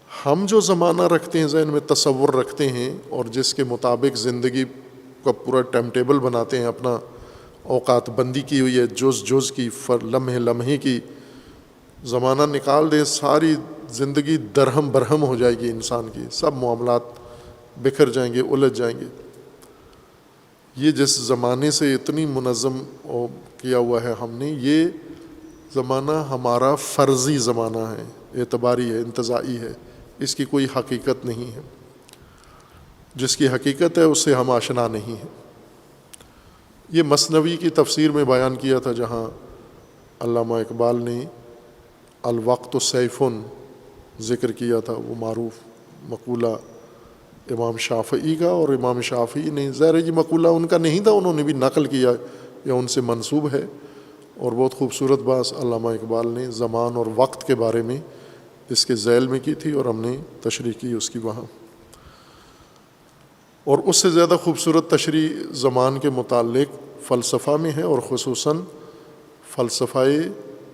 ہم جو زمانہ رکھتے ہیں، ذہن میں تصور رکھتے ہیں، اور جس کے مطابق زندگی کا پورا ٹائم ٹیبل بناتے ہیں، اپنا اوقات بندی کی ہوئی ہے، جز جز کی، لمحے لمحے کی، زمانہ نکال دیں، ساری زندگی درہم برہم ہو جائے گی انسان کی، سب معاملات بکھر جائیں گے، الجھ جائیں گے۔ یہ جس زمانے سے اتنی منظم کیا ہوا ہے ہم نے، یہ زمانہ ہمارا فرضی زمانہ ہے، اعتباری ہے، انتزاعی ہے، اس کی کوئی حقیقت نہیں ہے۔ جس کی حقیقت ہے اس سے ہم آشنا نہیں ہیں۔ یہ مثنوی کی تفسیر میں بیان کیا تھا، جہاں علامہ اقبال نے الوقت سیف ذکر کیا تھا، وہ معروف مقولہ امام شافعی کا، اور امام شافعی نے، ظاہر یہ مقولہ ان کا نہیں تھا، انہوں نے بھی نقل کیا یا ان سے منسوب ہے، اور بہت خوبصورت بات علامہ اقبال نے زمان اور وقت کے بارے میں اس کے ذیل میں کی تھی، اور ہم نے تشریح کی اس کی وہاں۔ اور اس سے زیادہ خوبصورت تشریح زمان کے متعلق فلسفہ میں ہے، اور خصوصاً فلسفہ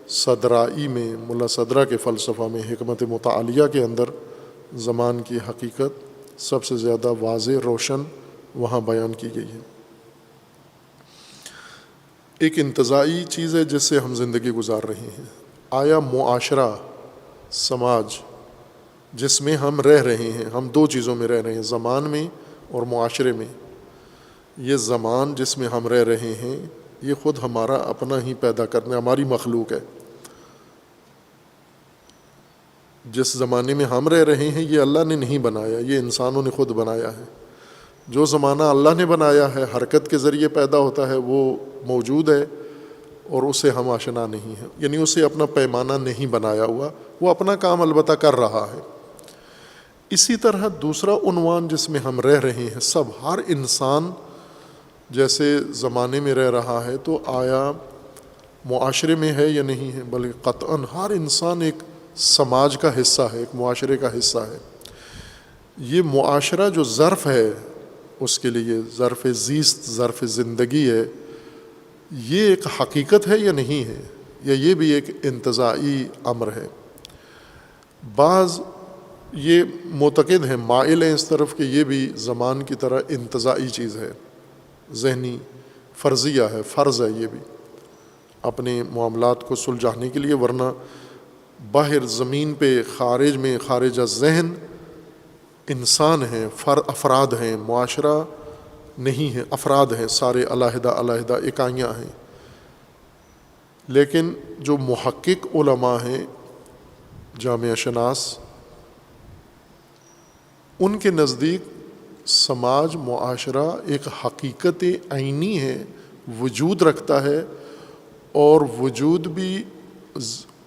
صدرائی میں، ملا صدرہ کے فلسفہ میں، حکمت متعالیہ کے اندر زمان کی حقیقت سب سے زیادہ واضح، روشن وہاں بیان کی گئی ہے۔ ایک انتزاعی چیز ہے جس سے ہم زندگی گزار رہے ہیں۔ آیا معاشرہ، سماج جس میں ہم رہ رہے ہیں، ہم دو چیزوں میں رہ رہے ہیں، زمان میں اور معاشرے میں۔ یہ زمان جس میں ہم رہ رہے ہیں، یہ خود ہمارا اپنا ہی پیدا کرنا، ہماری مخلوق ہے۔ جس زمانے میں ہم رہ رہے ہیں، یہ اللہ نے نہیں بنایا، یہ انسانوں نے خود بنایا ہے۔ جو زمانہ اللہ نے بنایا ہے، حرکت کے ذریعے پیدا ہوتا ہے، وہ موجود ہے اور اسے ہم آشنا نہیں ہیں، یعنی اسے اپنا پیمانہ نہیں بنایا ہوا، وہ اپنا کام البتہ کر رہا ہے۔ اسی طرح دوسرا عنوان جس میں ہم رہ رہے ہیں، سب ہر انسان جیسے زمانے میں رہ رہا ہے، تو آیا معاشرے میں ہے یا نہیں ہے؟ بلکہ قطعاً ہر انسان ایک سماج کا حصہ ہے، ایک معاشرے کا حصہ ہے۔ یہ معاشرہ جو ظرف ہے اس کے لیے، ظرف زیست، ظرف زندگی ہے، یہ ایک حقیقت ہے یا نہیں ہے، یا یہ بھی ایک انتزاعی امر ہے؟ بعض یہ معتقد ہیں، مائل ہیں اس طرف کہ یہ بھی زمان کی طرح انتزاعی چیز ہے، ذہنی فرضیہ ہے، فرض ہے یہ بھی اپنے معاملات کو سلجھانے کے لیے، ورنہ باہر زمین پہ خارج میں، خارج از ذہن انسان ہیں، افراد ہیں، معاشرہ نہیں ہے، افراد ہیں، سارے علیحدہ علیحدہ اکائیاں ہیں۔ لیکن جو محقق علماء ہیں، جامعہ شناس، ان کے نزدیک سماج، معاشرہ ایک حقیقت عینی ہے، وجود رکھتا ہے، اور وجود بھی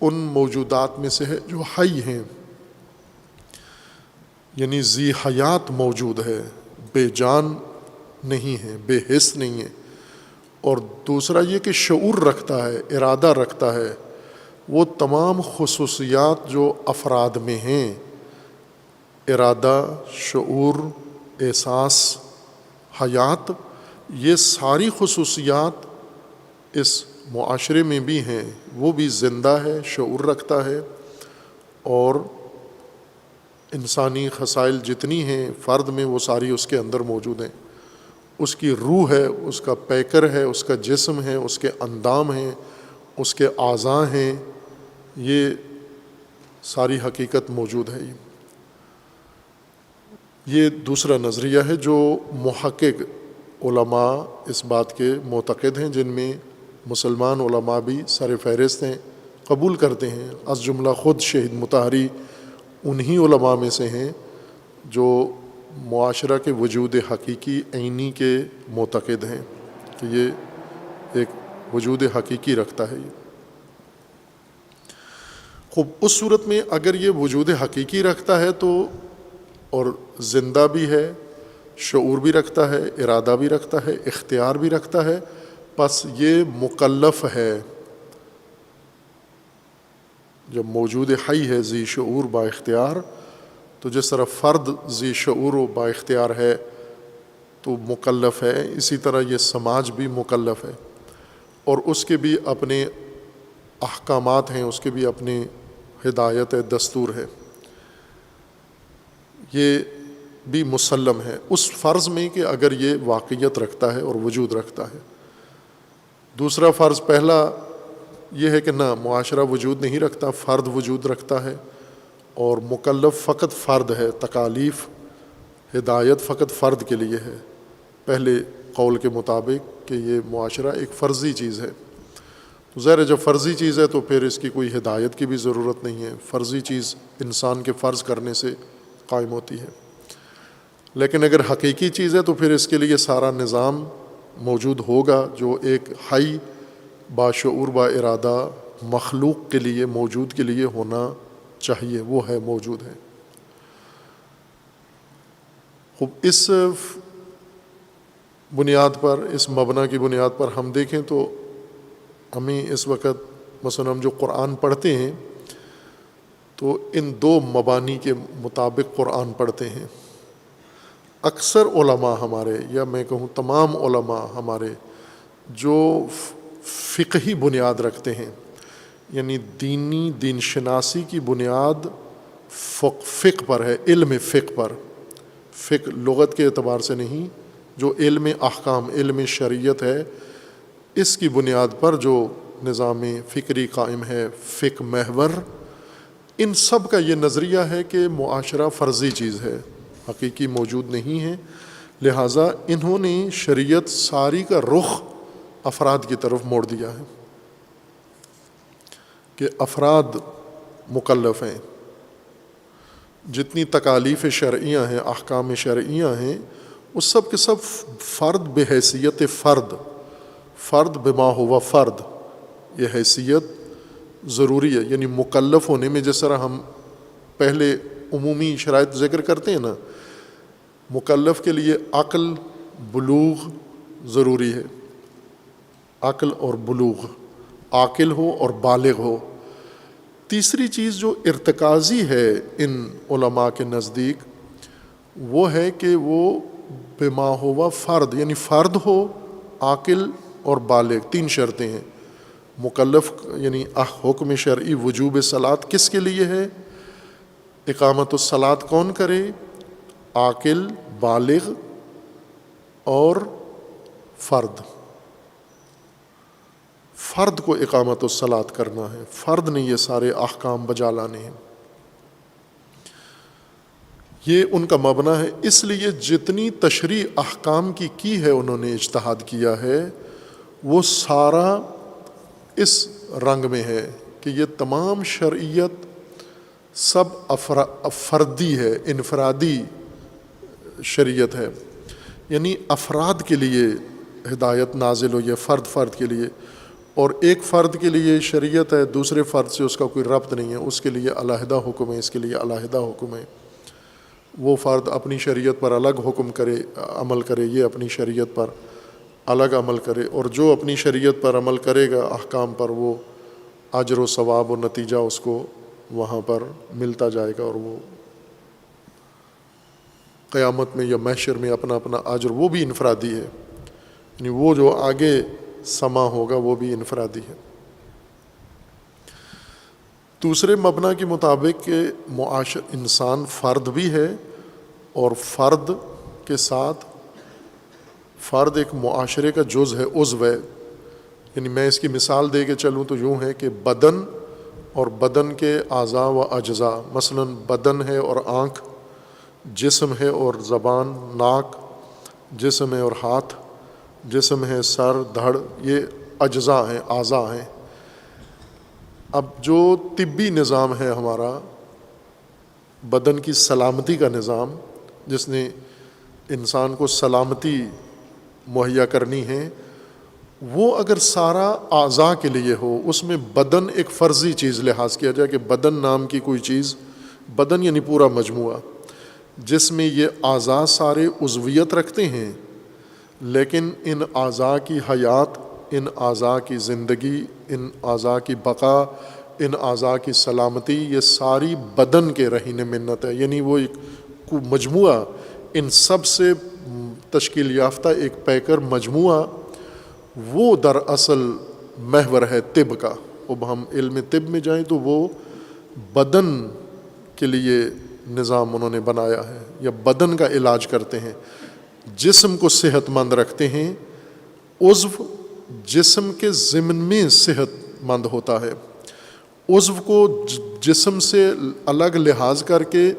ان موجودات میں سے ہے جو حی ہیں، یعنی ذی حیات موجود ہے، بے جان نہیں ہے، بے حس نہیں ہے۔ اور دوسرا یہ کہ شعور رکھتا ہے، ارادہ رکھتا ہے۔ وہ تمام خصوصیات جو افراد میں ہیں، ارادہ، شعور، احساس، حیات، یہ ساری خصوصیات اس معاشرے میں بھی ہیں، وہ بھی زندہ ہے، شعور رکھتا ہے، اور انسانی خصائل جتنی ہیں فرد میں، وہ ساری اس کے اندر موجود ہیں۔ اس کی روح ہے، اس کا پیکر ہے، اس کا جسم ہے، اس کے اندام ہیں، اس کے اعضاء ہیں، یہ ساری حقیقت موجود ہے۔ یہ دوسرا نظریہ ہے جو محقق علماء اس بات کے معتقد ہیں، جن میں مسلمان علماء بھی سر فہرست ہیں، قبول کرتے ہیں۔ از جملہ خود شہید مطہری انہی علماء میں سے ہیں جو معاشرہ کے وجود حقیقی عینی کے معتقد ہیں کہ یہ ایک وجود حقیقی رکھتا ہے۔ خوب، اس صورت میں اگر یہ وجود حقیقی رکھتا ہے تو، اور زندہ بھی ہے، شعور بھی رکھتا ہے، ارادہ بھی رکھتا ہے، اختیار بھی رکھتا ہے، پس یہ مکلف ہے۔ جب موجود حی ہے، ذی شعور با اختیار، تو جس طرح فرد ذی شعور و با اختیار ہے تو مکلف ہے، اسی طرح یہ سماج بھی مکلف ہے، اور اس کے بھی اپنے احکامات ہیں، اس کے بھی اپنے ہدایت ہے، دستور ہے۔ یہ بھی مسلم ہے اس فرض میں کہ اگر یہ واقعیت رکھتا ہے اور وجود رکھتا ہے۔ دوسرا فرض، پہلا یہ ہے کہ نہ، معاشرہ وجود نہیں رکھتا، فرد وجود رکھتا ہے، اور مکلف فقط فرد ہے، تکالیف، ہدایت فقط فرد کے لیے ہے، پہلے قول کے مطابق کہ یہ معاشرہ ایک فرضی چیز ہے۔ تو ظاہر ہے جب فرضی چیز ہے تو پھر اس کی کوئی ہدایت کی بھی ضرورت نہیں ہے، فرضی چیز انسان کے فرض کرنے سے قائم ہوتی ہے۔ لیکن اگر حقیقی چیز ہے تو پھر اس کے لیے سارا نظام موجود ہوگا جو ایک حی باشعور با ارادہ مخلوق کے لیے، موجود کے لیے ہونا چاہیے، وہ ہے، موجود ہے۔ خوب، اس بنیاد پر، اس مبنا کی بنیاد پر ہم دیکھیں تو ہمیں اس وقت مثلا ہم جو قرآن پڑھتے ہیں تو ان دو مبانی کے مطابق قرآن پڑھتے ہیں۔ اکثر علماء ہمارے، یا میں کہوں تمام علماء ہمارے، جو فقہی بنیاد رکھتے ہیں، یعنی دینی، دین شناسی کی بنیاد فقہ پر ہے، علم فقہ پر، فقہ لغت کے اعتبار سے نہیں، جو علم احکام، علم شریعت ہے، اس کی بنیاد پر جو نظام فکری قائم ہے، فقہ محور، ان سب کا یہ نظریہ ہے کہ معاشرہ فرضی چیز ہے، حقیقی موجود نہیں ہے، لہٰذا انہوں نے شریعت ساری کا رخ افراد کی طرف موڑ دیا ہے کہ افراد مکلف ہیں، جتنی تکالیف شرعیہ ہیں، احکام شرعیہ ہیں، اس سب کے سب فرد بحیثیت فرد بما ہوا فرد، یہ حیثیت ضروری ہے. یعنی مکلف ہونے میں جس طرح ہم پہلے عمومی شرائط ذکر کرتے ہیں نا، مکلف کے لیے عقل بلوغ ضروری ہے، عقل اور بلوغ، عاقل ہو اور بالغ ہو. تیسری چیز جو ارتکازی ہے ان علماء کے نزدیک وہ ہے کہ وہ بما ہوا فرد، یعنی فرد ہو، عاقل اور بالغ. 3 شرطیں ہیں. مکلف یعنی حکم شرعی وجوب صلاۃ کس کے لیے ہے؟ اقامت الصلاۃ کون کرے؟ عاقل، بالغ اور فرد. فرد کو اقامت الصلاۃ کرنا ہے، فرد نے یہ سارے احکام بجا لانے ہیں. یہ ان کا مبنا ہے. اس لیے جتنی تشریع احکام کی ہے انہوں نے اجتہاد کیا ہے، وہ سارا اس رنگ میں ہے کہ یہ تمام شرعیت سب فردی ہے، انفرادی شریعت ہے. یعنی افراد کے لیے ہدایت نازل ہوئی ہے، فرد کے لیے. اور ایک فرد کے لیے شریعت ہے، دوسرے فرد سے اس کا کوئی ربط نہیں ہے، اس کے لیے علیحدہ حکم ہے، اس کے لیے علیحدہ حکم ہے. وہ فرد اپنی شریعت پر الگ حکم کرے، عمل کرے، یہ اپنی شریعت پر الگ عمل کرے. اور جو اپنی شریعت پر عمل کرے گا احکام پر، وہ اجر و ثواب و نتیجہ اس کو وہاں پر ملتا جائے گا. اور وہ قیامت میں یا محشر میں اپنا اپنا اجر، وہ بھی انفرادی ہے. یعنی وہ جو آگے سما ہوگا وہ بھی انفرادی ہے. دوسرے مبنا کے مطابق کہ انسان فرد بھی ہے، اور فرد کے ساتھ فرد ایک معاشرے کا جز ہے، عضو ہے. یعنی میں اس کی مثال دے کے چلوں تو یوں ہے کہ بدن اور بدن کے اعضاء و اجزاء، مثلا بدن ہے اور آنکھ، جسم ہے اور زبان، ناک، جسم ہے اور ہاتھ، جسم ہے سر، دھڑ، یہ اجزاء ہیں، اعضاء ہیں. اب جو طبی نظام ہے ہمارا، بدن کی سلامتی کا نظام، جس نے انسان کو سلامتی مہیا کرنی ہے، وہ اگر سارا اعضاء کے لیے ہو، اس میں بدن ایک فرضی چیز لحاظ کیا جائے کہ بدن نام کی کوئی چیز، بدن یعنی پورا مجموعہ جس میں یہ اعضاء سارے عضویت رکھتے ہیں، لیکن ان اعضاء کی حیات، ان اعضاء کی زندگی، ان اعضاء کی بقا، ان اعضاء کی سلامتی، یہ ساری بدن کے رہین منت ہے. یعنی وہ ایک مجموعہ، ان سب سے تشکیل یافتہ ایک پیکر مجموعہ، وہ دراصل محور ہے طب کا. اب ہم علم طب میں جائیں تو وہ بدن کے لیے نظام انہوں نے بنایا ہے، یا بدن کا علاج کرتے ہیں، جسم کو صحت مند رکھتے ہیں. عضو جسم کے ضمن میں صحت مند ہوتا ہے. عضو کو جسم سے الگ لحاظ کر کے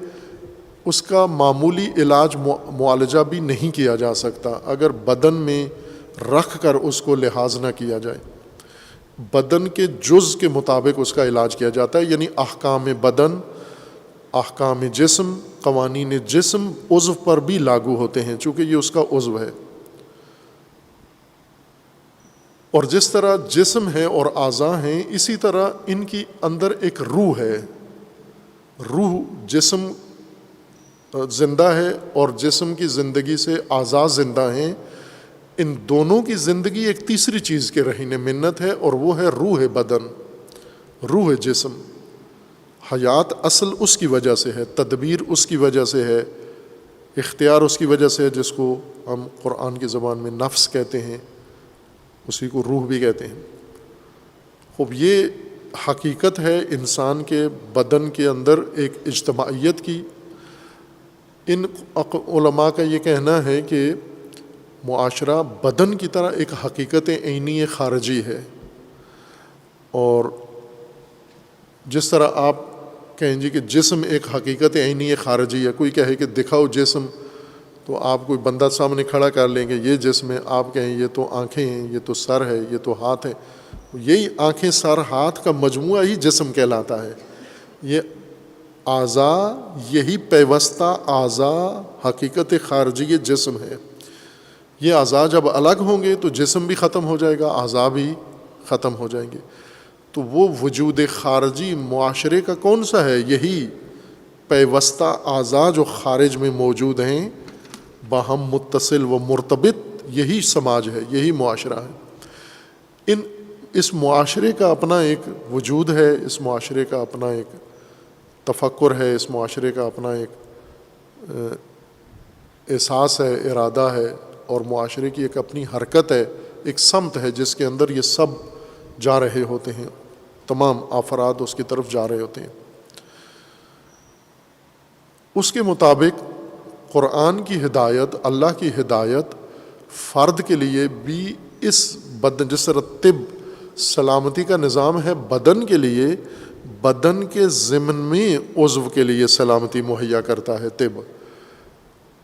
اس کا معمولی علاج معالجہ بھی نہیں کیا جا سکتا اگر بدن میں رکھ کر اس کو لحاظ نہ کیا جائے. بدن کے جز کے مطابق اس کا علاج کیا جاتا ہے. یعنی احکام بدن، احکام جسم، قوانین جسم عضو پر بھی لاگو ہوتے ہیں چونکہ یہ اس کا عضو ہے. اور جس طرح جسم ہے اور اعضاء ہیں، اسی طرح ان کی اندر ایک روح ہے. روح، جسم زندہ ہے اور جسم کی زندگی سے اعضاء زندہ ہیں. ان دونوں کی زندگی ایک تیسری چیز کے رہین منت ہے، اور وہ ہے روح بدن، روح جسم. حیات اصل اس کی وجہ سے ہے، تدبیر اس کی وجہ سے ہے، اختیار اس کی وجہ سے ہے، جس کو ہم قرآن کی زبان میں نفس کہتے ہیں، اسی کو روح بھی کہتے ہیں. خوب یہ حقیقت ہے انسان کے بدن کے اندر ایک اجتماعیت کی. ان علماء کا یہ کہنا ہے کہ معاشرہ بدن کی طرح ایک حقیقت عینی خارجی ہے. اور جس طرح آپ کہیں جی کہ جسم ایک حقیقت عینی خارجی ہے، کوئی کہے کہ دکھاؤ جسم، تو آپ کوئی بندہ سامنے کھڑا کر لیں گے، یہ جسم ہے. آپ کہیں یہ تو آنکھیں ہیں، یہ تو سر ہے، یہ تو ہاتھ ہے. یہی آنکھیں، سر، ہاتھ کا مجموعہ ہی جسم کہلاتا ہے. یہ اعضا یہی پیوستہ اعضا حقیقت خارجی جسم ہے. یہ اعضا جب الگ ہوں گے تو جسم بھی ختم ہو جائے گا، اعضا بھی ختم ہو جائیں گے. تو وہ وجود خارجی معاشرے کا کون سا ہے؟ یہی پیوستہ اعضا جو خارج میں موجود ہیں، باہم متصل و مرتبط، یہی سماج ہے، یہی معاشرہ ہے. اس معاشرے کا اپنا ایک وجود ہے، اس معاشرے کا اپنا ایک تفکر ہے، اس معاشرے کا اپنا ایک احساس ہے، ارادہ ہے، اور معاشرے کی ایک اپنی حرکت ہے، ایک سمت ہے جس کے اندر یہ سب جا رہے ہوتے ہیں، تمام افراد اس کی طرف جا رہے ہوتے ہیں. اس کے مطابق قرآن کی ہدایت، اللہ کی ہدایت فرد کے لیے بھی اس بدن، جس طرح طب سلامتی کا نظام ہے بدن کے لیے، بدن کے ضمن میں عضو کے لیے سلامتی مہیا کرتا ہے طب.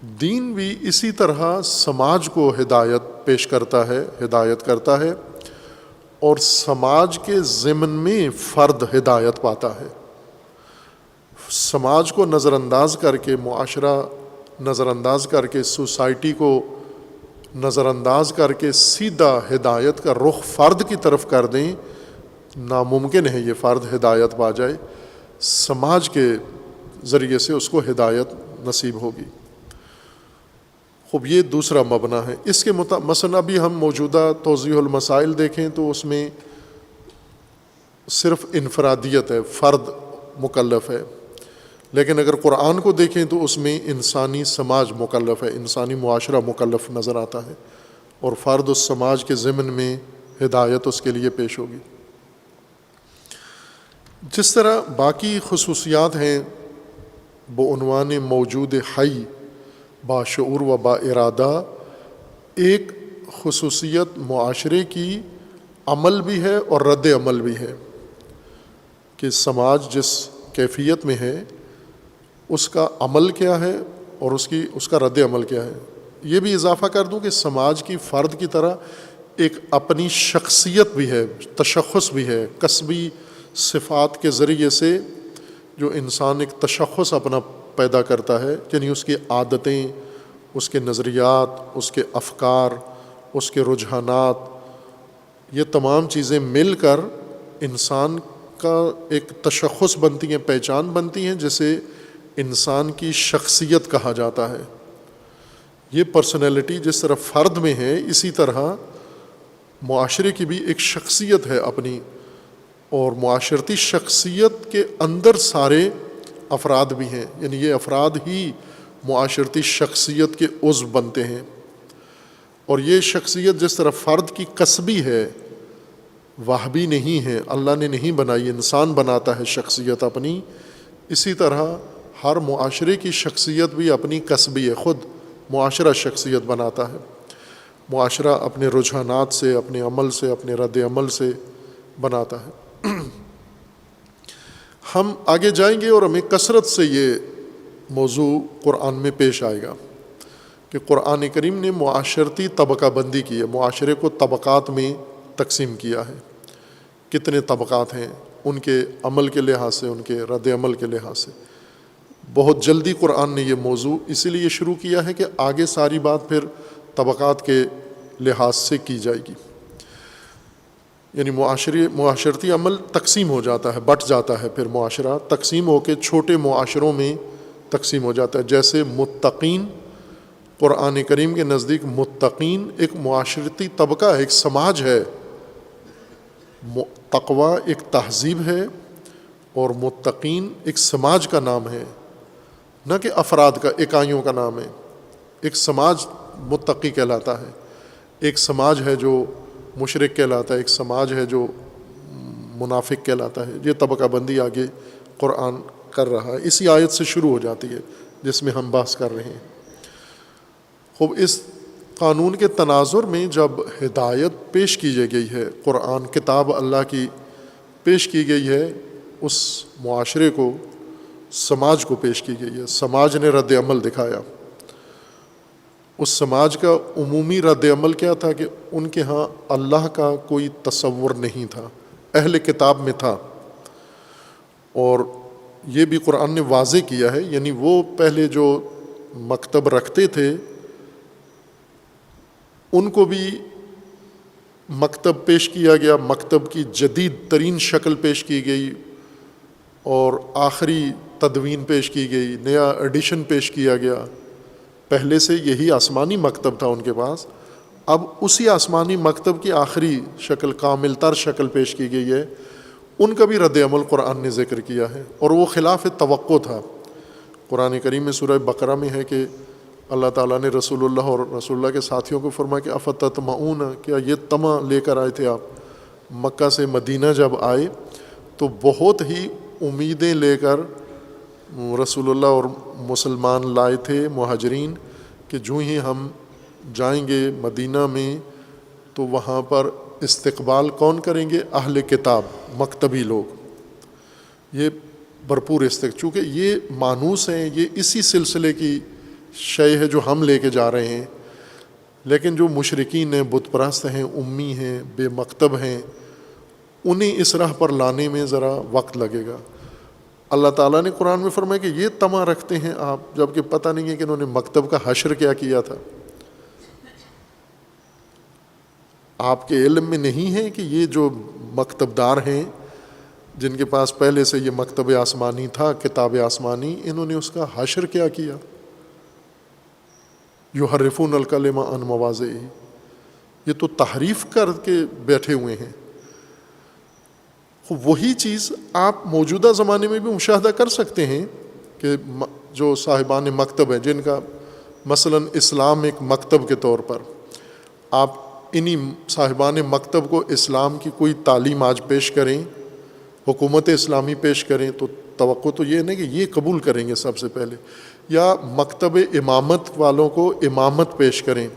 دین بھی اسی طرح سماج کو ہدایت پیش کرتا ہے، ہدایت کرتا ہے، اور سماج کے ضمن میں فرد ہدایت پاتا ہے. سماج کو نظر انداز کر کے، معاشرہ نظر انداز کر کے، سوسائٹی کو نظر انداز کر کے سیدھا ہدایت کا رخ فرد کی طرف کر دیں، ناممکن ہے یہ فرد ہدایت پا جائے. سماج کے ذریعے سے اس کو ہدایت نصیب ہوگی. خوب یہ دوسرا مبنی ہے. اس کے مثلا ابھی ہم موجودہ توضیح المسائل دیکھیں تو اس میں صرف انفرادیت ہے، فرد مکلف ہے. لیکن اگر قرآن کو دیکھیں تو اس میں انسانی سماج مکلف ہے، انسانی معاشرہ مکلف نظر آتا ہے، اور فرد اس سماج کے ضمن میں ہدایت اس کے لیے پیش ہوگی. جس طرح باقی خصوصیات ہیں بعنوان موجود حی، باشعور و با ارادہ، ایک خصوصیت معاشرے کی عمل بھی ہے اور رد عمل بھی ہے کہ سماج جس کیفیت میں ہے اس کا عمل کیا ہے اور اس کا رد عمل کیا ہے. یہ بھی اضافہ کر دوں کہ سماج کی فرد کی طرح ایک اپنی شخصیت بھی ہے، تشخص بھی ہے. کسبی صفات کے ذریعے سے جو انسان ایک تشخص اپنا پیدا کرتا ہے، یعنی اس کی عادتیں، اس کے نظریات، اس کے افکار، اس کے رجحانات، یہ تمام چیزیں مل کر انسان کا ایک تشخص بنتی ہیں، پہچان بنتی ہیں، جسے انسان کی شخصیت کہا جاتا ہے. یہ پرسنالٹی جس طرح فرد میں ہے، اسی طرح معاشرے کی بھی ایک شخصیت ہے اپنی، اور معاشرتی شخصیت کے اندر سارے افراد بھی ہیں، یعنی یہ افراد ہی معاشرتی شخصیت کے عضو بنتے ہیں. اور یہ شخصیت جس طرح فرد کی کسبی ہے، واہبی نہیں ہے، اللہ نے نہیں بنائی، انسان بناتا ہے شخصیت اپنی، اسی طرح ہر معاشرے کی شخصیت بھی اپنی کسبی ہے، خود معاشرہ شخصیت بناتا ہے. معاشرہ اپنے رجحانات سے، اپنے عمل سے، اپنے رد عمل سے بناتا ہے. ہم آگے جائیں گے اور ہمیں کثرت سے یہ موضوع قرآن میں پیش آئے گا کہ قرآن کریم نے معاشرتی طبقہ بندی کی ہے، معاشرے کو طبقات میں تقسیم کیا ہے. کتنے طبقات ہیں ان کے عمل کے لحاظ سے، ان کے رد عمل کے لحاظ سے. بہت جلدی قرآن نے یہ موضوع اسی لیے شروع کیا ہے کہ آگے ساری بات پھر طبقات کے لحاظ سے کی جائے گی. یعنی معاشرتی عمل تقسیم ہو جاتا ہے، بٹ جاتا ہے، پھر معاشرہ تقسیم ہو کے چھوٹے معاشروں میں تقسیم ہو جاتا ہے. جیسے متقین، قرآن کریم کے نزدیک متقین ایک معاشرتی طبقہ ہے، ایک سماج ہے. تقویٰ ایک تہذیب ہے اور متقین ایک سماج کا نام ہے، نہ کہ افراد کا، اکائیوں کا نام ہے. ایک سماج متقی کہلاتا ہے، ایک سماج ہے جو مشرک کہلاتا ہے، ایک سماج ہے جو منافق کہلاتا ہے. یہ طبقہ بندی آگے قرآن کر رہا ہے، اسی آیت سے شروع ہو جاتی ہے جس میں ہم بحث کر رہے ہیں. خوب اس قانون کے تناظر میں جب ہدایت پیش کی گئی ہے، قرآن کتاب اللہ کی پیش کی گئی ہے، اس معاشرے کو، سماج کو پیش کی گئی ہے. سماج نے رد عمل دکھایا. اس سماج کا عمومی رد عمل کیا تھا کہ ان کے ہاں اللہ کا کوئی تصور نہیں تھا، اہل کتاب میں تھا، اور یہ بھی قرآن نے واضح کیا ہے، یعنی وہ پہلے جو مکتب رکھتے تھے ان کو بھی مکتب پیش کیا گیا، مکتب کی جدید ترین شکل پیش کی گئی اور آخری تدوین پیش کی گئی، نیا ایڈیشن پیش کیا گیا۔ پہلے سے یہی آسمانی مکتب تھا ان کے پاس، اب اسی آسمانی مکتب کی آخری شکل، کامل تر شکل پیش کی گئی ہے۔ ان کا بھی رد عمل قرآن نے ذکر کیا ہے، اور وہ خلاف توقع تھا۔ قرآن کریم میں سورہ بقرہ میں ہے کہ اللہ تعالیٰ نے رسول اللہ اور رسول اللہ کے ساتھیوں کو فرمایا کہ افتطمعون، کیا یہ طمع لے کر آئے تھے آپ؟ مکہ سے مدینہ جب آئے تو بہت ہی امیدیں لے کر رسول اللہ اور مسلمان لائے تھے، مہاجرین، کہ جو ہی ہم جائیں گے مدینہ میں تو وہاں پر استقبال کون کریں گے؟ اہل کتاب، مکتبی لوگ۔ یہ بھرپور چونکہ یہ مانوس ہیں، یہ اسی سلسلے کی شے ہے جو ہم لے کے جا رہے ہیں، لیکن جو مشرکین ہیں، بت پرست ہیں، امی ہیں، بے مکتب ہیں، انہیں اس راہ پر لانے میں ذرا وقت لگے گا۔ اللہ تعالیٰ نے قرآن میں فرمایا کہ یہ طمع رکھتے ہیں آپ، جبکہ پتہ نہیں ہے کہ انہوں نے مکتب کا حشر کیا کیا تھا۔ آپ کے علم میں نہیں ہے کہ یہ جو مکتب دار ہیں جن کے پاس پہلے سے یہ مکتب آسمانی تھا، کتاب آسمانی، انہوں نے اس کا حشر کیا کیا؟ یحرفون الکلم عن مواضعہ، یہ تو تحریف کر کے بیٹھے ہوئے ہیں۔ وہی چیز آپ موجودہ زمانے میں بھی مشاہدہ کر سکتے ہیں کہ جو صاحبان مکتب ہیں، جن کا مثلاً اسلام ایک مکتب کے طور پر، آپ انہی صاحبان مکتب کو اسلام کی کوئی تعلیم آج پیش کریں، حکومت اسلامی پیش کریں، تو توقع تو یہ نہیں کہ یہ قبول کریں گے سب سے پہلے، یا مکتب امامت والوں کو امامت پیش کریں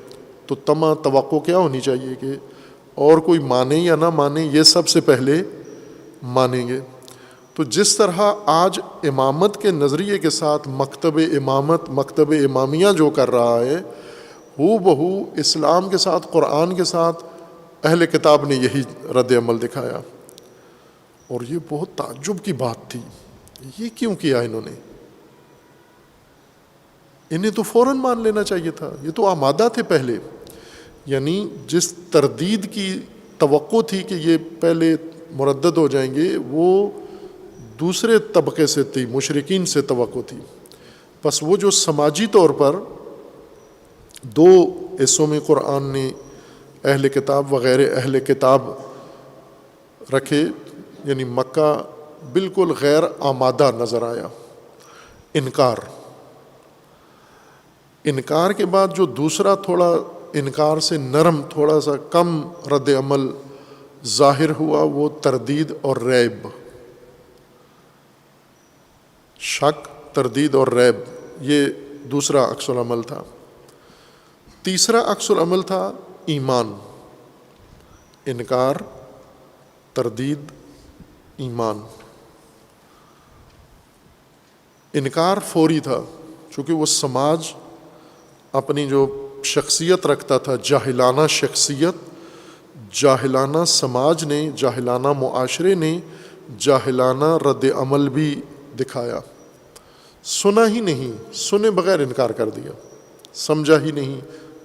تو توقع کیا ہونی چاہیے کہ اور کوئی مانے یا نہ مانے، یہ سب سے پہلے مانیں گے۔ تو جس طرح آج امامت کے نظریے کے ساتھ مکتب امامت، مکتب امامیہ جو کر رہا ہے، ہو بہو اسلام کے ساتھ، قرآن کے ساتھ اہل کتاب نے یہی رد عمل دکھایا، اور یہ بہت تعجب کی بات تھی۔ یہ کیوں کیا انہوں نے؟ انہیں تو فوراً مان لینا چاہیے تھا، یہ تو آمادہ تھے پہلے۔ یعنی جس تردید کی توقع تھی کہ یہ پہلے مردد ہو جائیں گے، وہ دوسرے طبقے سے تھی، مشرکین سے توقع تھی۔ بس وہ جو سماجی طور پر دو حصوں میں قرآن نے اہل کتاب وغیر اہل کتاب رکھے، یعنی مکہ بالکل غیر آمادہ نظر آیا۔ انکار کے بعد جو دوسرا تھوڑا انکار سے نرم، تھوڑا سا کم رد عمل ظاہر ہوا، وہ تردید اور ریب، شک، تردید اور ریب، یہ دوسرا عکس العمل تھا۔ تیسرا عکس العمل تھا ایمان، انکار، تردید، ایمان۔ انکار فوری تھا، چونکہ وہ سماج اپنی جو شخصیت رکھتا تھا، جاہلانہ شخصیت، جاہلانہ سماج نے، جاہلانہ معاشرے نے جاہلانہ رد عمل بھی دکھایا۔ سنا ہی نہیں، سنے بغیر انکار کر دیا، سمجھا ہی نہیں،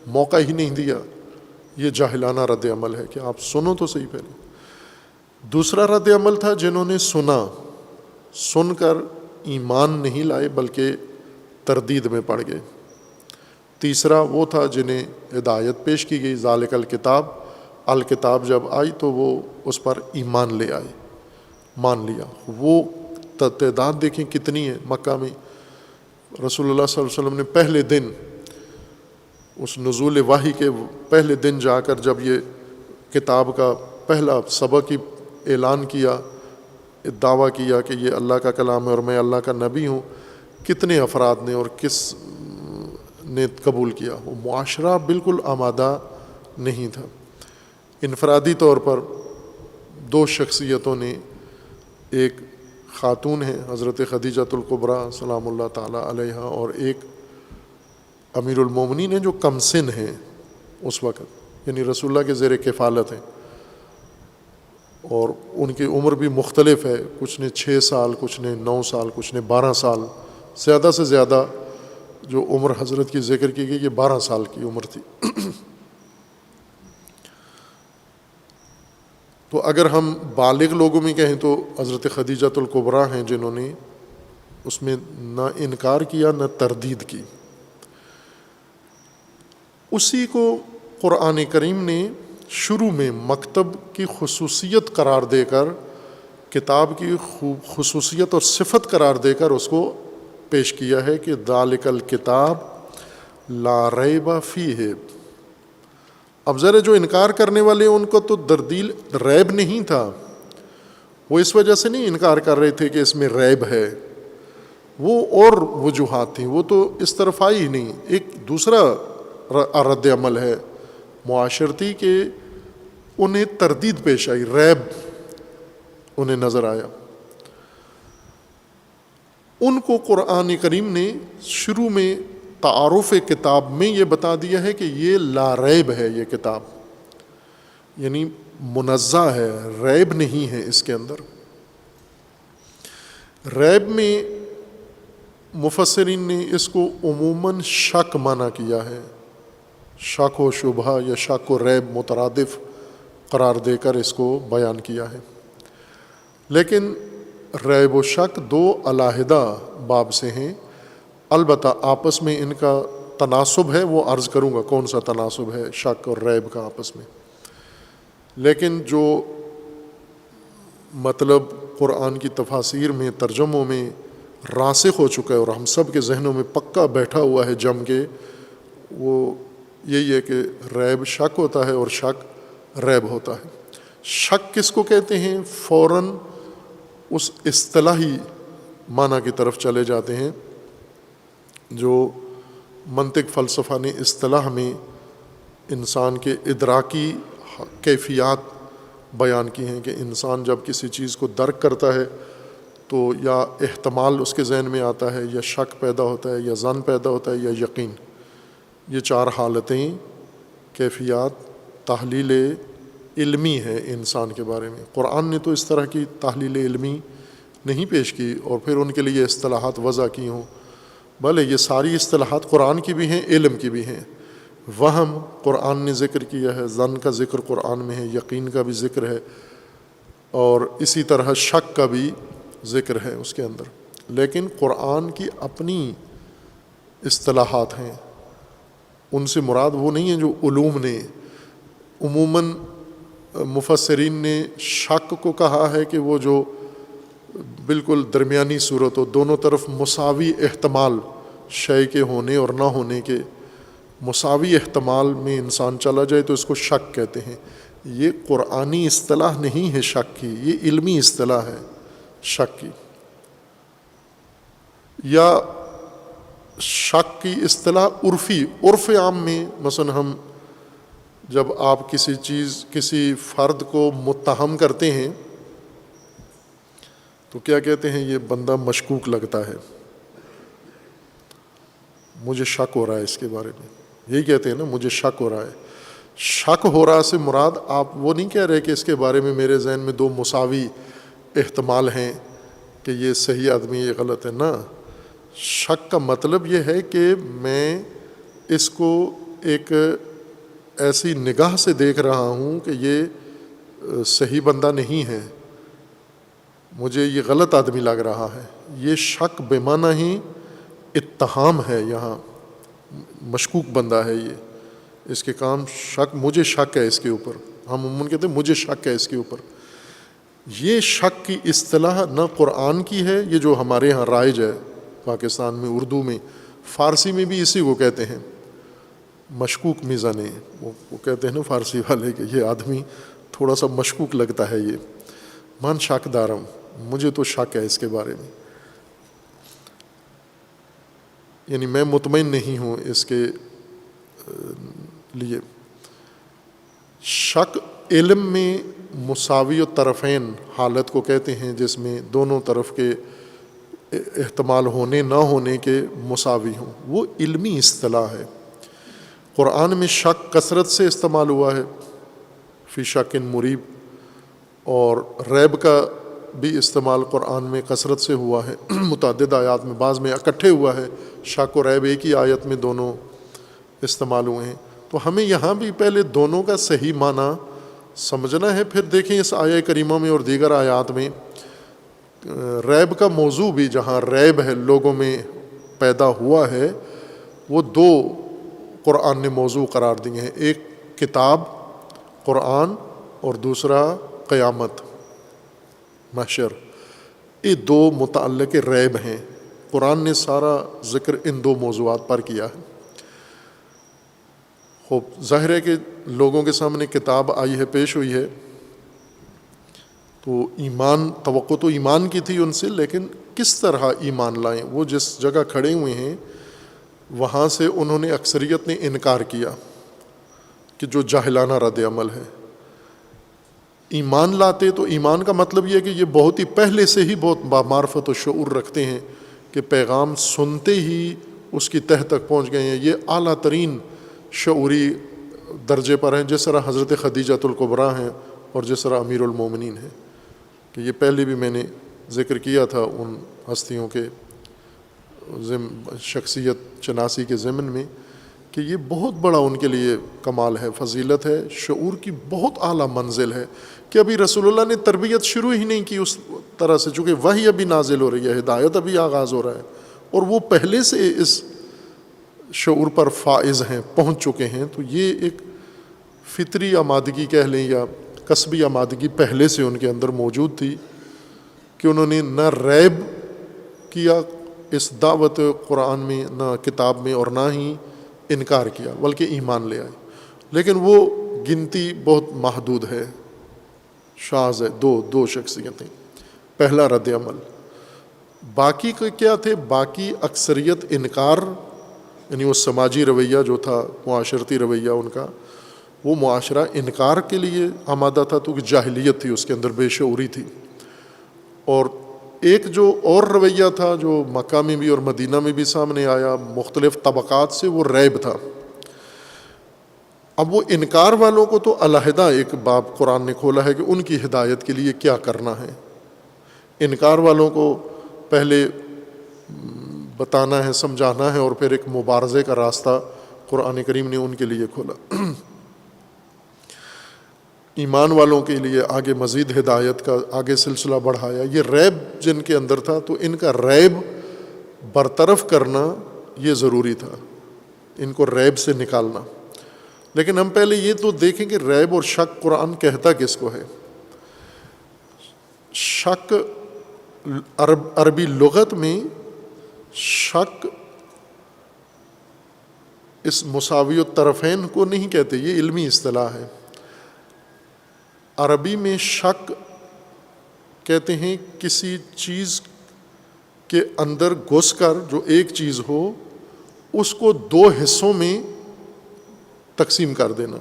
موقع ہی نہیں دیا۔ یہ جاہلانہ رد عمل ہے کہ آپ سنو تو صحیح پہلے۔ دوسرا رد عمل تھا جنہوں نے سنا، سن کر ایمان نہیں لائے بلکہ تردید میں پڑ گئے۔ تیسرا وہ تھا جنہیں ہدایت پیش کی گئی، ذالک الکتاب، الکتاب جب آئی تو وہ اس پر ایمان لے آئے، مان لیا۔ وہ تعداد دیکھیں کتنی ہے مکہ میں۔ رسول اللہ صلی اللہ علیہ وسلم نے پہلے دن، اس نزول وحی کے پہلے دن جا کر جب یہ کتاب کا پہلا سبق ہی اعلان کیا، دعویٰ کیا کہ یہ اللہ کا کلام ہے اور میں اللہ کا نبی ہوں، کتنے افراد نے اور کس نے قبول کیا؟ وہ معاشرہ بالکل آمادہ نہیں تھا۔ انفرادی طور پر دو شخصیتوں نے، ایک خاتون ہیں حضرت خدیجۃ الکبریٰ سلام اللہ تعالیٰ علیہا، اور ایک امیر المومنین ہیں جو کم سن ہیں اس وقت، یعنی رسول اللہ کے زیر کفالت ہیں۔ اور ان کی عمر بھی مختلف ہے، کچھ نے 6 سال، کچھ نے 9 سال، کچھ نے 12 سال، زیادہ سے زیادہ جو عمر حضرت کی ذکر کی گئی یہ 12 سال کی عمر تھی۔ تو اگر ہم بالغ لوگوں میں کہیں تو حضرت خدیجۃ الکبریٰ ہیں جنہوں نے اس میں نہ انکار کیا نہ تردید کی۔ اسی کو قرآن کریم نے شروع میں مکتب کی خصوصیت قرار دے کر، کتاب کی خصوصیت اور صفت قرار دے کر اس کو پیش کیا ہے کہ ذالک الکتاب لا ریب فیہ۔ اب ذرا جو انکار کرنے والے ان کو تو دردیل ریب نہیں تھا، وہ اس وجہ سے نہیں انکار کر رہے تھے کہ اس میں ریب ہے، وہ اور وجوہات تھیں، وہ تو اس طرف آئی ہی نہیں۔ ایک دوسرا رد عمل ہے معاشرتی کہ انہیں تردید پیش آئی، ریب انہیں نظر آیا۔ ان کو قرآن کریم نے شروع میں تعارف کتاب میں یہ بتا دیا ہے کہ یہ لا ریب ہے، یہ کتاب یعنی منزہ ہے، ریب نہیں ہے اس کے اندر۔ ریب میں مفسرین نے اس کو عموماً شک معنی کیا ہے، شک و شبہ یا شک و ریب مترادف قرار دے کر اس کو بیان کیا ہے، لیکن ریب و شک دو علیحدہ باب سے ہیں، البتہ آپس میں ان کا تناسب ہے، وہ عرض کروں گا کون سا تناسب ہے شک اور ریب کا آپس میں۔ لیکن جو مطلب قرآن کی تفاسیر میں، ترجموں میں راسخ ہو چکا ہے اور ہم سب کے ذہنوں میں پکا بیٹھا ہوا ہے جم کے، وہ یہی ہے کہ ریب شک ہوتا ہے اور شک ریب ہوتا ہے۔ شک کس کو کہتے ہیں؟ فوراً اس اصطلاحی معنی کی طرف چلے جاتے ہیں جو منطق فلسفہ نے اصطلاح میں انسان کے ادراکی کیفیات بیان کی ہیں کہ انسان جب کسی چیز کو درک کرتا ہے تو یا احتمال اس کے ذہن میں آتا ہے، یا شک پیدا ہوتا ہے، یا ظن پیدا ہوتا ہے، یا یقین۔ یہ 4 حالتیں، کیفیات تحلیل علمی ہے انسان کے بارے میں۔ قرآن نے تو اس طرح کی تحلیل علمی نہیں پیش کی اور پھر ان کے لیے اصطلاحات وضع کی ہوں، بھلے یہ ساری اصطلاحات قرآن کی بھی ہیں، علم کی بھی ہیں۔ وہم قرآن نے ذکر کیا ہے، ظن کا ذکر قرآن میں ہے، یقین کا بھی ذکر ہے، اور اسی طرح شک کا بھی ذکر ہے اس کے اندر۔ لیکن قرآن کی اپنی اصطلاحات ہیں، ان سے مراد وہ نہیں ہیں جو علوم نے۔ عموماً مفسرین نے شک کو کہا ہے کہ وہ جو بالکل درمیانی صورت ہو، دونوں طرف مساوی احتمال شے کے ہونے اور نہ ہونے کے، مساوی احتمال میں انسان چلا جائے تو اس کو شک کہتے ہیں۔ یہ قرآنی اصطلاح نہیں ہے شک کی، یہ علمی اصطلاح ہے شک کی۔ یا شک کی اصطلاح عرفی، عرف عام میں مثلا ہم جب آپ کسی فرد کو متہم کرتے ہیں تو کیا کہتے ہیں؟ یہ بندہ مشکوک لگتا ہے، مجھے شک ہو رہا ہے اس کے بارے میں، یہی کہتے ہیں نا، مجھے شک ہو رہا ہے۔ شک ہو رہا سے مراد آپ وہ نہیں کہہ رہے کہ اس کے بارے میں میرے ذہن میں 2 مساوی احتمال ہیں کہ یہ صحیح آدمی یہ غلط ہے، نہ۔ شک کا مطلب یہ ہے کہ میں اس کو ایک ایسی نگاہ سے دیکھ رہا ہوں کہ یہ صحیح بندہ نہیں ہے، مجھے یہ غلط آدمی لگ رہا ہے۔ یہ شک بے معنی ہی اتہام ہے، یہاں مشکوک بندہ ہے، یہ اس کے کام شک، مجھے شک ہے اس کے اوپر، ہم عموماً کہتے ہیں مجھے شک ہے اس کے اوپر۔ یہ شک کی اصطلاح نہ قرآن کی ہے، یہ جو ہمارے ہاں رائج ہے پاکستان میں، اردو میں، فارسی میں بھی اسی کو کہتے ہیں مشکوک میزانے، وہ کہتے ہیں نا فارسی والے کہ یہ آدمی تھوڑا سا مشکوک لگتا ہے، یہ من شک دارم، مجھے تو شک ہے اس کے بارے میں، یعنی میں مطمئن نہیں ہوں اس کے لیے۔ شک علم میں مساوی الطرفین حالت کو کہتے ہیں، جس میں دونوں طرف کے احتمال ہونے نہ ہونے کے مساوی ہوں، وہ علمی اصطلاح ہے۔ قرآن میں شک کثرت سے استعمال ہوا ہے، فی شک مریب، اور ریب کا بھی استعمال قرآن میں کثرت سے ہوا ہے، متعدد آیات میں، بعض میں اکٹھے ہوا ہے، شک و ریب ایک ہی آیت میں دونوں استعمال ہوئے ہیں۔ تو ہمیں یہاں بھی پہلے دونوں کا صحیح معنی سمجھنا ہے، پھر دیکھیں اس آیہ کریمہ میں اور دیگر آیات میں ریب کا موضوع بھی، جہاں ریب ہے لوگوں میں پیدا ہوا ہے، وہ دو قرآن نے موضوع قرار دیے ہیں، ایک کتاب قرآن اور دوسرا قیامت محشر۔ یہ دو متعلق ریب ہیں، قرآن نے سارا ذکر ان دو موضوعات پر کیا ہے۔ خوب ظاہر ہے کہ لوگوں کے سامنے کتاب آئی ہے، پیش ہوئی ہے، تو ایمان، توقع تو ایمان کی تھی ان سے، لیکن کس طرح ایمان لائیں؟ وہ جس جگہ کھڑے ہوئے ہیں وہاں سے انہوں نے، اکثریت نے انکار کیا کہ جو جاہلانہ رد عمل ہے۔ ایمان لاتے تو ایمان کا مطلب یہ ہے کہ یہ بہت ہی پہلے سے ہی بہت بامعرفت و شعور رکھتے ہیں کہ پیغام سنتے ہی اس کی تہ تک پہنچ گئے ہیں، یہ اعلیٰ ترین شعوری درجے پر ہیں، جس طرح حضرت خدیجۃ الکبریٰ ہیں اور جس طرح امیر المومنین ہیں، کہ یہ پہلے بھی میں نے ذکر کیا تھا ان ہستیوں کے شخصیت چناسی کے ضمن میں، کہ یہ بہت بڑا ان کے لیے کمال ہے، فضیلت ہے، شعور کی بہت اعلیٰ منزل ہے کہ ابھی رسول اللہ نے تربیت شروع ہی نہیں کی اس طرح سے، چونکہ وحی ابھی نازل ہو رہی ہے، ہدایت ابھی آغاز ہو رہا ہے، اور وہ پہلے سے اس شعور پر فائز ہیں، پہنچ چکے ہیں۔ تو یہ ایک فطری آمادگی کہہ لیں یا کسبی آمادگی پہلے سے ان کے اندر موجود تھی کہ انہوں نے نہ ریب کیا اس دعوت قرآن میں، نہ کتاب میں، اور نہ ہی انکار کیا، بلکہ ایمان لے آئے۔ لیکن وہ گنتی بہت محدود ہے، شاذ ہے، دو شخصیتیں، پہلا رد عمل۔ باقی کے کیا تھے؟ باقی اکثریت انکار، یعنی وہ سماجی رویہ جو تھا، معاشرتی رویہ ان کا، وہ معاشرہ انکار کے لیے آمادہ تھا، تو کہ جاہلیت تھی اس کے اندر، بے شعوری تھی۔ اور ایک جو اور رویہ تھا جو مکہ میں بھی اور مدینہ میں بھی سامنے آیا مختلف طبقات سے، وہ ریب تھا۔ اب وہ انکار والوں کو تو علیحدہ ایک باب قرآن نے کھولا ہے کہ ان کی ہدایت کے لیے کیا کرنا ہے۔ انکار والوں کو پہلے بتانا ہے، سمجھانا ہے، اور پھر ایک مبارزے کا راستہ قرآن کریم نے ان کے لیے کھولا۔ ایمان والوں کے لیے آگے مزید ہدایت کا آگے سلسلہ بڑھایا۔ یہ ریب جن کے اندر تھا، تو ان کا ریب برطرف کرنا یہ ضروری تھا، ان کو ریب سے نکالنا۔ لیکن ہم پہلے یہ تو دیکھیں کہ ریب اور شک قرآن کہتا کس کو ہے؟ شک عربی لغت میں شک اس مساوی الطرفین کو نہیں کہتے، یہ علمی اصطلاح ہے۔ عربی میں شک کہتے ہیں کسی چیز کے اندر گھس کر، جو ایک چیز ہو، اس کو دو حصوں میں تقسیم کر دینا۔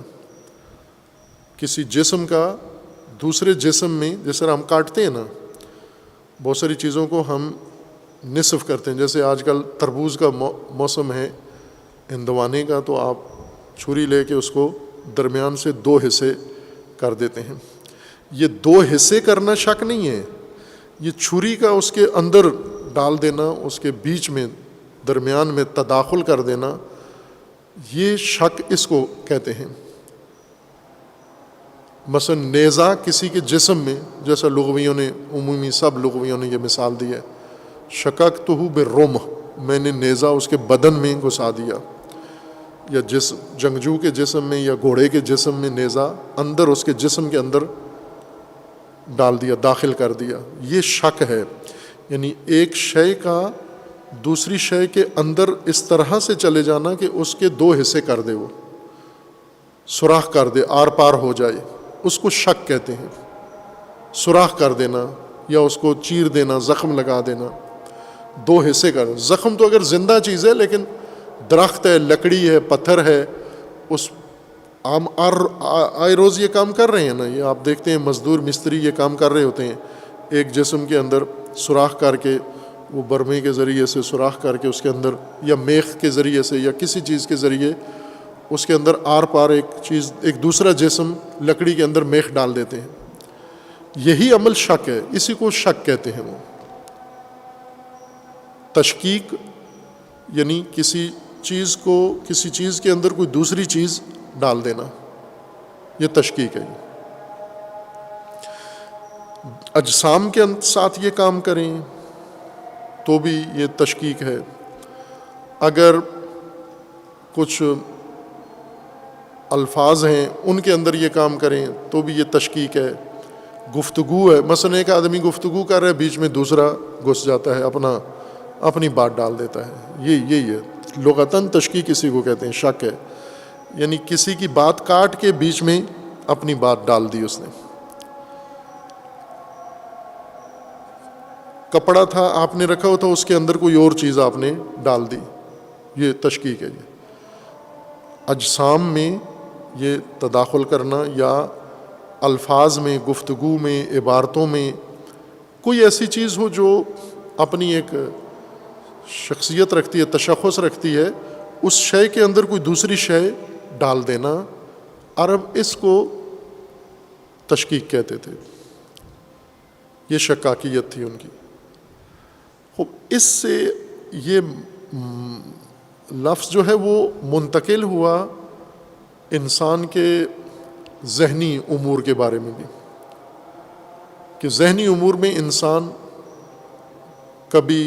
کسی جسم کا دوسرے جسم میں، جس طرح ہم کاٹتے ہیں نا، بہت ساری چیزوں کو ہم نصف کرتے ہیں، جیسے آج کل تربوز کا موسم ہے ہندوانے کا، تو آپ چھری لے کے اس کو درمیان سے دو حصے کر دیتے ہیں۔ یہ دو حصے کرنا شک نہیں ہے، یہ چھری کا اس کے اندر ڈال دینا، اس کے بیچ میں درمیان میں تداخل کر دینا، یہ شک اس کو کہتے ہیں۔ مثلا نیزہ کسی کے جسم میں، جیسا لغویوں نے، عمومی سب لغویوں نے یہ مثال دی ہے، شککتہ بالرمح، میں نے نیزہ اس کے بدن میں گھسا دیا، یا جنگجو کے جسم میں یا گھوڑے کے جسم میں نیزہ اندر اس کے جسم کے اندر ڈال دیا، داخل کر دیا، یہ شک ہے۔ یعنی ایک شے کا دوسری شے کے اندر اس طرح سے چلے جانا کہ اس کے دو حصے کر دے، وہ سوراخ کر دے، آر پار ہو جائے، اس کو شک کہتے ہیں۔ سوراخ کر دینا یا اس کو چیر دینا، زخم لگا دینا، دو حصے کر۔ زخم تو اگر زندہ چیز ہے، لیکن درخت ہے، لکڑی ہے، پتھر ہے، اس عام آئے روز یہ کام کر رہے ہیں نا، یہ آپ دیکھتے ہیں مزدور مستری یہ کام کر رہے ہوتے ہیں، ایک جسم کے اندر سوراخ کر کے، وہ برمے کے ذریعے سے سوراخ کر کے اس کے اندر، یا میخ کے ذریعے سے یا کسی چیز کے ذریعے اس کے اندر آر پار ایک چیز، ایک دوسرا جسم لکڑی کے اندر میخ ڈال دیتے ہیں۔ یہی عمل شک ہے، اسی کو شک کہتے ہیں وہ. تشکیک یعنی کسی چیز کے اندر کوئی دوسری چیز ڈال دینا، یہ تشکیک ہے. اجسام کے ساتھ یہ کام کریں تو بھی یہ تشکیک ہے. اگر کچھ الفاظ ہیں ان کے اندر یہ کام کریں تو بھی یہ تشکیک ہے. گفتگو ہے، مثلا ایک آدمی گفتگو کر رہا ہے، بیچ میں دوسرا گھس جاتا ہے، اپنی بات ڈال دیتا ہے، یہی ہے. لغتاً تشکیک اسی کو کہتے ہیں، شک ہے. یعنی کسی کی بات کاٹ کے بیچ میں اپنی بات ڈال دی اس نے. کپڑا تھا آپ نے رکھا ہوا تھا، اس کے اندر کوئی اور چیز آپ نے ڈال دی، یہ تشکیک ہے. اجسام میں یہ تداخل کرنا یا الفاظ میں، گفتگو میں، عبارتوں میں کوئی ایسی چیز ہو جو اپنی ایک شخصیت رکھتی ہے، تشخص رکھتی ہے، اس شے کے اندر کوئی دوسری شے ڈال دینا، عرب اس کو تشکیک کہتے تھے. یہ شکاکیت تھی ان کی. اس سے یہ لفظ جو ہے وہ منتقل ہوا انسان کے ذہنی امور کے بارے میں بھی، کہ ذہنی امور میں انسان کبھی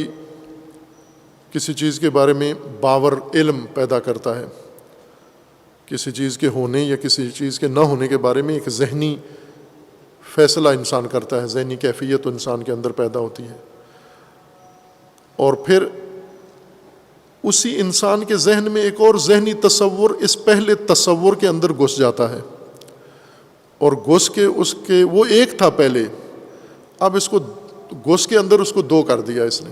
کسی چیز کے بارے میں باور، علم پیدا کرتا ہے، کسی چیز کے ہونے یا کسی چیز کے نہ ہونے کے بارے میں ایک ذہنی فیصلہ انسان کرتا ہے، ذہنی کیفیت انسان کے اندر پیدا ہوتی ہے. اور پھر اسی انسان کے ذہن میں ایک اور ذہنی تصور اس پہلے تصور کے اندر گھس جاتا ہے، اور گھس کے اس کے وہ ایک تھا پہلے، اب اس کو گھس کے اندر اس کو دو کر دیا اس نے.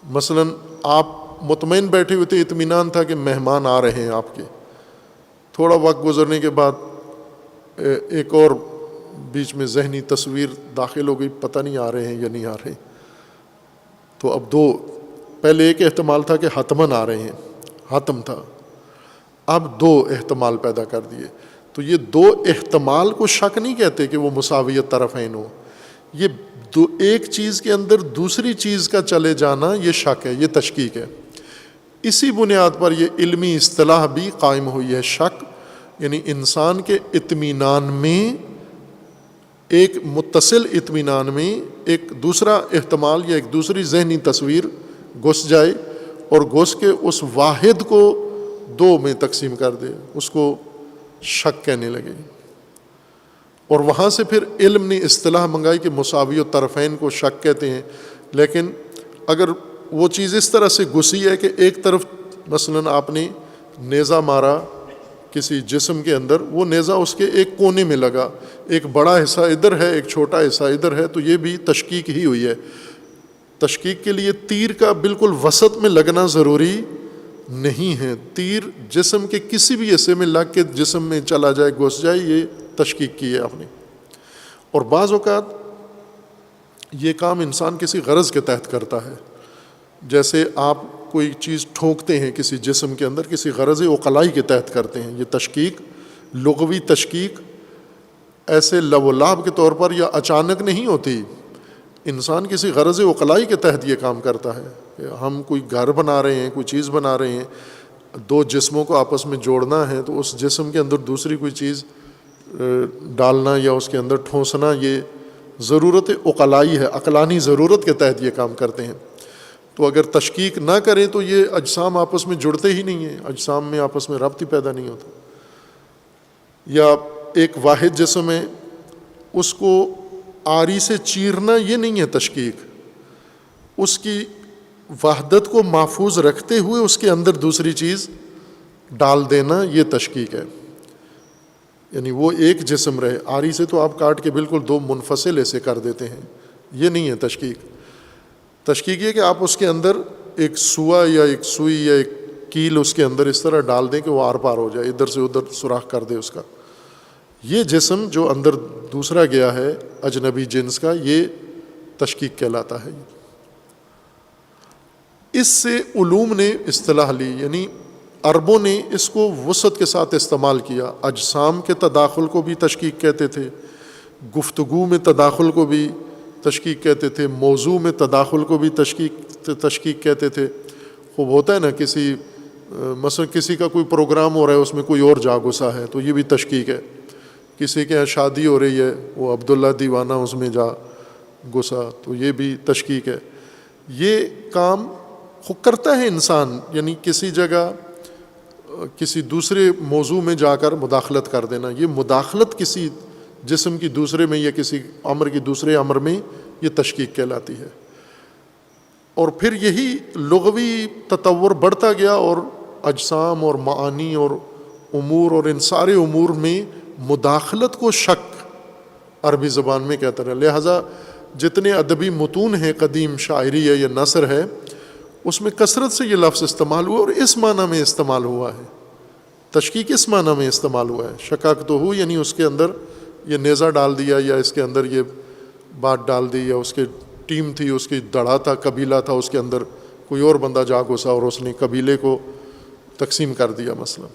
مثلا آپ مطمئن بیٹھے ہوئے تھے، اطمینان تھا کہ مہمان آ رہے ہیں آپ کے، تھوڑا وقت گزرنے کے بعد ایک اور بیچ میں ذہنی تصویر داخل ہو گئی، پتہ نہیں آ رہے ہیں یا نہیں آ رہے. تو اب دو، پہلے ایک احتمال تھا کہ حتماً آ رہے ہیں، حتم تھا، اب دو احتمال پیدا کر دیے. تو یہ دو احتمال کو شک نہیں کہتے کہ وہ مساویت طرفین ہو، یہ ایک چیز کے اندر دوسری چیز کا چلے جانا یہ شک ہے، یہ تشکیک ہے. اسی بنیاد پر یہ علمی اصطلاح بھی قائم ہوئی ہے، شک. یعنی انسان کے اطمینان میں، ایک متصل اطمینان میں ایک دوسرا احتمال یا ایک دوسری ذہنی تصویر گھس جائے، اور گھس کے اس واحد کو دو میں تقسیم کر دے، اس کو شک کہنے لگے. اور وہاں سے پھر علم نے اصطلاح منگائی کہ مساوی الطرفین کو شک کہتے ہیں. لیکن اگر وہ چیز اس طرح سے گھسی ہے کہ ایک طرف مثلا آپ نے نیزہ مارا کسی جسم کے اندر، وہ نیزہ اس کے ایک کونے میں لگا، ایک بڑا حصہ ادھر ہے، ایک چھوٹا حصہ ادھر ہے، تو یہ بھی تشکیک ہی ہوئی ہے. تشکیک کے لیے تیر کا بالکل وسط میں لگنا ضروری نہیں ہے، تیر جسم کے کسی بھی حصے میں لگ کے جسم میں چلا جائے، گھس جائے، یہ تشکیک کی ہے آپ نے. اور بعض اوقات یہ کام انسان کسی غرض کے تحت کرتا ہے، جیسے آپ کوئی چیز ٹھونکتے ہیں کسی جسم کے اندر، کسی غرض عقلائی کے تحت کرتے ہیں. یہ تشکیک، لغوی تشکیک ایسے لو و لعب کے طور پر یا اچانک نہیں ہوتی، انسان کسی غرض عقلائی کے تحت یہ کام کرتا ہے. ہم کوئی گھر بنا رہے ہیں، کوئی چیز بنا رہے ہیں، دو جسموں کو آپس میں جوڑنا ہے، تو اس جسم کے اندر دوسری کوئی چیز ڈالنا یا اس کے اندر ٹھونسنا، یہ ضرورت عقلائی ہے، عقلانی ضرورت کے تحت یہ کام کرتے ہیں. تو اگر تشکیک نہ کریں تو یہ اجسام آپس میں جڑتے ہی نہیں ہیں، اجسام میں آپس میں ربط ہی پیدا نہیں ہوتا. یا ایک واحد جسم ہے، اس کو آری سے چیرنا یہ نہیں ہے تشکیک، اس کی وحدت کو محفوظ رکھتے ہوئے اس کے اندر دوسری چیز ڈال دینا یہ تشکیک ہے. یعنی وہ ایک جسم رہے، آری سے تو آپ کاٹ کے بالکل دو منفصل ایسے کر دیتے ہیں، یہ نہیں ہے تشکیک. تشکیک یہ کہ آپ اس کے اندر ایک سوا یا ایک سوئی یا ایک کیل اس کے اندر اس طرح ڈال دیں کہ وہ آر پار ہو جائے، ادھر سے ادھر سوراخ کر دے اس کا. یہ جسم جو اندر دوسرا گیا ہے اجنبی جنس کا، یہ تشکیک کہلاتا ہے. اس سے علوم نے اصطلاح لی، یعنی عربوں نے اس کو وسعت کے ساتھ استعمال کیا. اجسام کے تداخل کو بھی تشکیک کہتے تھے، گفتگو میں تداخل کو بھی تشکیک کہتے تھے، موضوع میں تداخل کو بھی تشکیک کہتے تھے. خوب ہوتا ہے نا کسی مثلا کسی کا کوئی پروگرام ہو رہا ہے، اس میں کوئی اور جا گھسا ہے تو یہ بھی تشکیک ہے. کسی کے یہاں شادی ہو رہی ہے، وہ عبداللہ دیوانہ اس میں جا گھسا تو یہ بھی تشکیک ہے. یہ کام خود کرتا ہے انسان، یعنی کسی جگہ کسی دوسرے موضوع میں جا کر مداخلت کر دینا. یہ مداخلت کسی جسم کی دوسرے میں یا کسی امر کی دوسرے امر میں، یہ تشکیک کہلاتی ہے. اور پھر یہی لغوی تطور بڑھتا گیا اور اجسام اور معانی اور امور اور ان سارے امور میں مداخلت کو شک عربی زبان میں کہتا رہا. لہٰذا جتنے ادبی متون ہیں، قدیم شاعری ہے یا نثر ہے، اس میں کثرت سے یہ لفظ استعمال ہوا اور اس معنی میں استعمال ہوا ہے. تشکیک اس معنی میں استعمال ہوا ہے. شکاک تو ہو یعنی اس کے اندر یہ نیزہ ڈال دیا یا اس کے اندر یہ بات ڈال دی، یا اس کے ٹیم تھی، اس کی دڑا تھا، قبیلہ تھا، اس کے اندر کوئی اور بندہ جا گھسا اور اس نے قبیلے کو تقسیم کر دیا مثلا.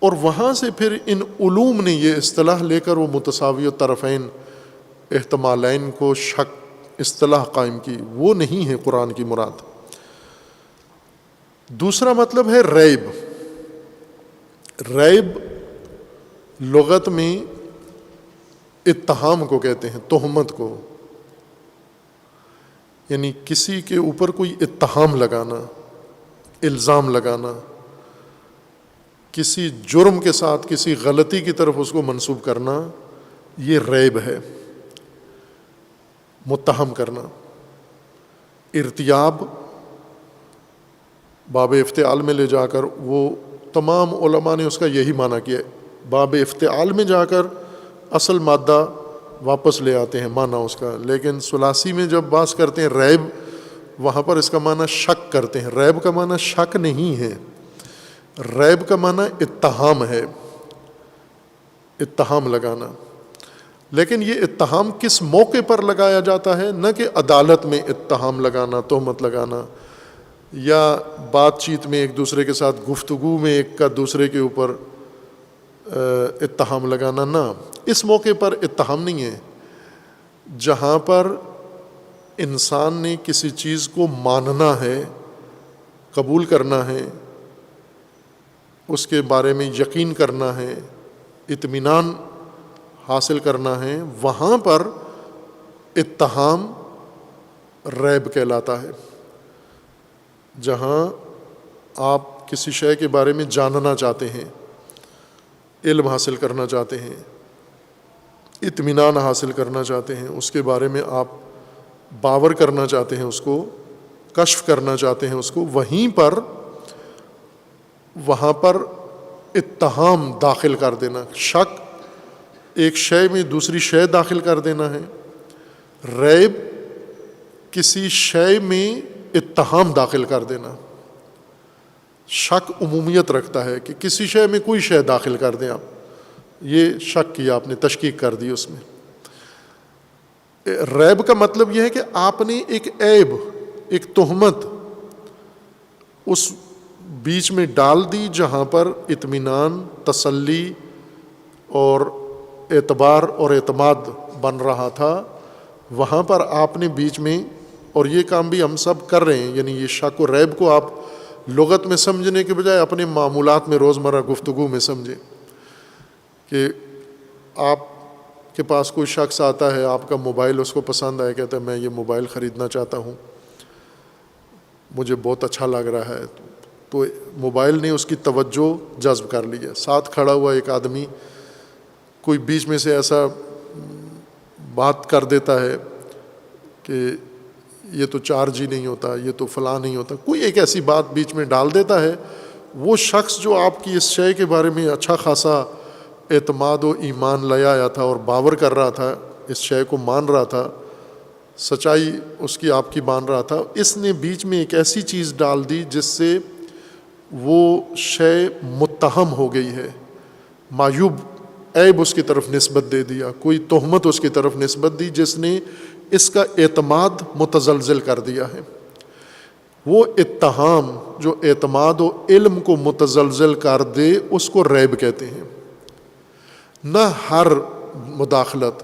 اور وہاں سے پھر ان علوم نے یہ اصطلاح لے کر وہ متساوی الطرفین احتمالین کو شک اصطلاح قائم کی. وہ نہیں ہے قرآن کی مراد. دوسرا مطلب ہے ریب. ریب لغت میں اتہام کو کہتے ہیں، تہمت کو، یعنی کسی کے اوپر کوئی اتہام لگانا، الزام لگانا، کسی جرم کے ساتھ کسی غلطی کی طرف اس کو منسوب کرنا، یہ ریب ہے. متہم کرنا. ارتیاب باب افتعال میں لے جا کر، وہ تمام علماء نے اس کا یہی معنی کیا ہے. باب افتعال میں جا کر اصل مادہ واپس لے آتے ہیں معنی اس کا، لیکن ثلاثی میں جب بات کرتے ہیں ریب، وہاں پر اس کا معنی شک کرتے ہیں. ریب کا معنی شک نہیں ہے، ریب کا معنی اتہام ہے، اتہام لگانا. لیکن یہ اتہام کس موقع پر لگایا جاتا ہے؟ نہ کہ عدالت میں اتہام لگانا، تہمت لگانا، یا بات چیت میں ایک دوسرے کے ساتھ گفتگو میں ایک کا دوسرے کے اوپر اتہام لگانا. نہ، اس موقع پر اتہام نہیں ہے. جہاں پر انسان نے کسی چیز کو ماننا ہے، قبول کرنا ہے، اس کے بارے میں یقین کرنا ہے، اطمینان حاصل کرنا ہے، وہاں پر اتہام ریب کہلاتا ہے. جہاں آپ کسی شے کے بارے میں جاننا چاہتے ہیں، علم حاصل کرنا چاہتے ہیں، اطمینان حاصل کرنا چاہتے ہیں، اس کے بارے میں آپ باور کرنا چاہتے ہیں، اس کو کشف کرنا چاہتے ہیں، اس کو، وہاں پر اتہام داخل کر دینا، شک، ایک شے میں دوسری شے داخل کر دینا ہے. ریب کسی شے میں اتہام داخل کر دینا. شک عمومیت رکھتا ہے کہ کسی شے میں کوئی شے داخل کر دیں آپ، یہ شک کیا آپ نے، تشکیک کر دی اس میں. ریب کا مطلب یہ ہے کہ آپ نے ایک عیب، ایک تہمت اس بیچ میں ڈال دی جہاں پر اطمینان، تسلی اور اعتبار اور اعتماد بن رہا تھا. وہاں پر آپ نے بیچ میں، اور یہ کام بھی ہم سب کر رہے ہیں، یعنی یہ شک و ریب کو آپ لغت میں سمجھنے کے بجائے اپنے معمولات میں، روزمرہ گفتگو میں سمجھیں. کہ آپ کے پاس کوئی شخص آتا ہے، آپ کا موبائل اس کو پسند آئے، کہتا ہے میں یہ موبائل خریدنا چاہتا ہوں، مجھے بہت اچھا لگ رہا ہے. تو موبائل نے اس کی توجہ جذب کر لی ہے. ساتھ کھڑا ہوا ایک آدمی کوئی بیچ میں سے ایسا بات کر دیتا ہے کہ یہ تو چارج ہی نہیں ہوتا، یہ تو فلاں نہیں ہوتا، کوئی ایک ایسی بات بیچ میں ڈال دیتا ہے. وہ شخص جو آپ کی اس شے کے بارے میں اچھا خاصا اعتماد و ایمان لے آیا تھا اور باور کر رہا تھا، اس شے کو مان رہا تھا، سچائی اس کی آپ کی مان رہا تھا، اس نے بیچ میں ایک ایسی چیز ڈال دی جس سے وہ شے متہم ہو گئی ہے، معیوب، عیب اس کی طرف نسبت دے دیا، کوئی تہمت اس کی طرف نسبت دی جس نے اس کا اعتماد متزلزل کر دیا ہے. وہ اتہام جو اعتماد و علم کو متزلزل کر دے، اس کو ریب کہتے ہیں. نہ ہر مداخلت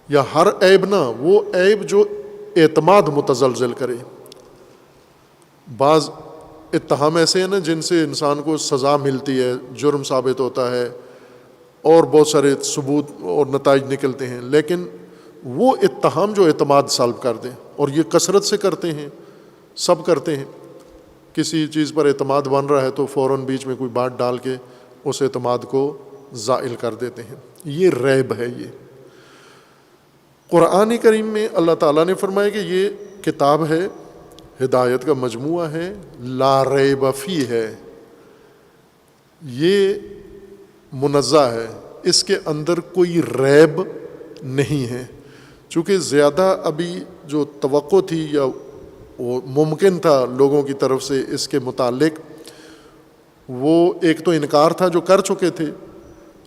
یا ہر عیب نہ، وہ عیب جو اعتماد متزلزل کرے. بعض اتہام ایسے ہیں نا جن سے انسان کو سزا ملتی ہے، جرم ثابت ہوتا ہے اور بہت سارے ثبوت اور نتائج نکلتے ہیں، لیکن وہ اتہام جو اعتماد سلب کر دیں، اور یہ کثرت سے کرتے ہیں، سب کرتے ہیں. کسی چیز پر اعتماد بن رہا ہے تو فوراً بیچ میں کوئی بات ڈال کے اس اعتماد کو زائل کر دیتے ہیں. یہ ریب ہے. یہ قرآن کریم میں اللہ تعالیٰ نے فرمایا کہ یہ کتاب ہے، ہدایت کا مجموعہ ہے، لا ریب فی ہے، یہ منزہ ہے، اس کے اندر کوئی ریب نہیں ہے. چونکہ زیادہ ابھی جو توقع تھی یا وہ ممکن تھا لوگوں کی طرف سے اس کے متعلق، وہ ایک تو انکار تھا جو کر چکے تھے.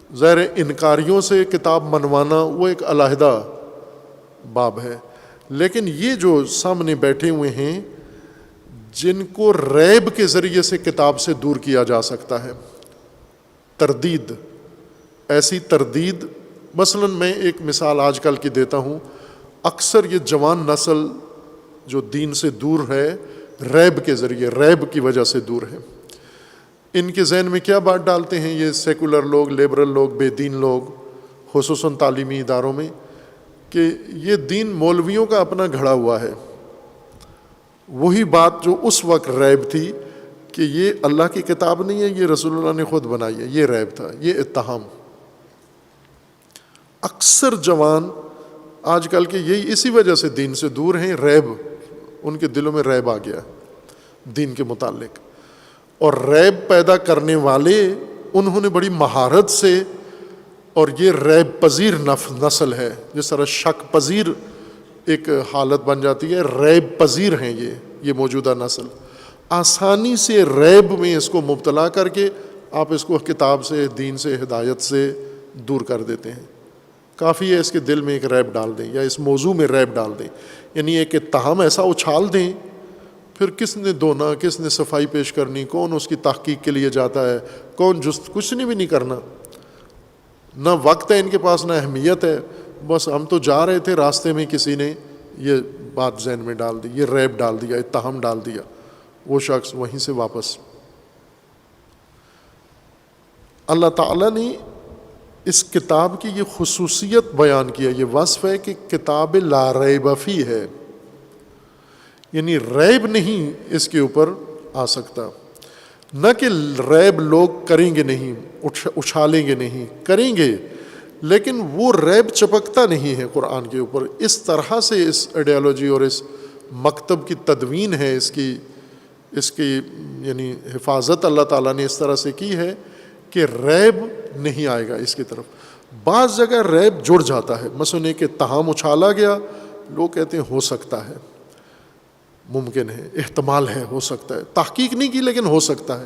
ظاہر انکاریوں سے کتاب منوانا وہ ایک علیحدہ باب ہے، لیکن یہ جو سامنے بیٹھے ہوئے ہیں جن کو ریب کے ذریعے سے کتاب سے دور کیا جا سکتا ہے، تردید، ایسی تردید. مثلا میں ایک مثال آج کل کی دیتا ہوں. اکثر یہ جوان نسل جو دین سے دور ہے ریب کے ذریعے، ریب کی وجہ سے دور ہے. ان کے ذہن میں کیا بات ڈالتے ہیں یہ سیکولر لوگ، لیبرل لوگ، بے دین لوگ، خصوصاً تعلیمی اداروں میں، کہ یہ دین مولویوں کا اپنا گھڑا ہوا ہے. وہی بات جو اس وقت ریب تھی کہ یہ اللہ کی کتاب نہیں ہے، یہ رسول اللہ نے خود بنائی ہے، یہ ریب تھا، یہ اتہام. اکثر جوان آج کل کے یہی اسی وجہ سے دین سے دور ہیں. ریب، ان کے دلوں میں ریب آ گیا دین کے متعلق. اور ریب پیدا کرنے والے انہوں نے بڑی مہارت سے، اور یہ ریب پذیر نسل ہے، جس طرح شک پذیر ایک حالت بن جاتی ہے، ریب پذیر ہیں یہ موجودہ نسل. آسانی سے ریب میں اس کو مبتلا کر کے آپ اس کو کتاب سے، دین سے، ہدایت سے دور کر دیتے ہیں. کافی ہے اس کے دل میں ایک ریب ڈال دیں یا اس موضوع میں ریب ڈال دیں، یعنی ایک اتہام ایسا اچھال دیں، پھر کس نے دھونا، کس نے صفائی پیش کرنی، کون اس کی تحقیق کے لیے جاتا ہے، کون کچھ نہیں بھی نہیں کرنا. نہ وقت ہے ان کے پاس، نہ اہمیت ہے. بس ہم تو جا رہے تھے، راستے میں کسی نے یہ بات ذہن میں ڈال دی، یہ ریب ڈال دیا، اتہام ڈال دیا، وہ شخص وہیں سے واپس. اللہ تعالیٰ نے اس کتاب کی یہ خصوصیت بیان کیا، یہ وصف ہے کہ کتاب لا ریب فی ہے، یعنی ریب نہیں اس کے اوپر آ سکتا. نہ کہ ریب لوگ کریں گے نہیں، اچھالیں گے نہیں، کریں گے، لیکن وہ ریب چپکتا نہیں ہے قرآن کے اوپر. اس طرح سے اس آئیڈیالوجی اور اس مکتب کی تدوین ہے، اس کی یعنی حفاظت اللہ تعالیٰ نے اس طرح سے کی ہے کہ ریب نہیں آئے گا اس کی طرف. بعض جگہ ریب جڑ جاتا ہے، مثلا ایک اتہام اچھالا گیا، لوگ کہتے ہیں ہو سکتا ہے، ممکن ہے، احتمال ہے، ہو سکتا ہے، تحقیق نہیں کی لیکن ہو سکتا ہے.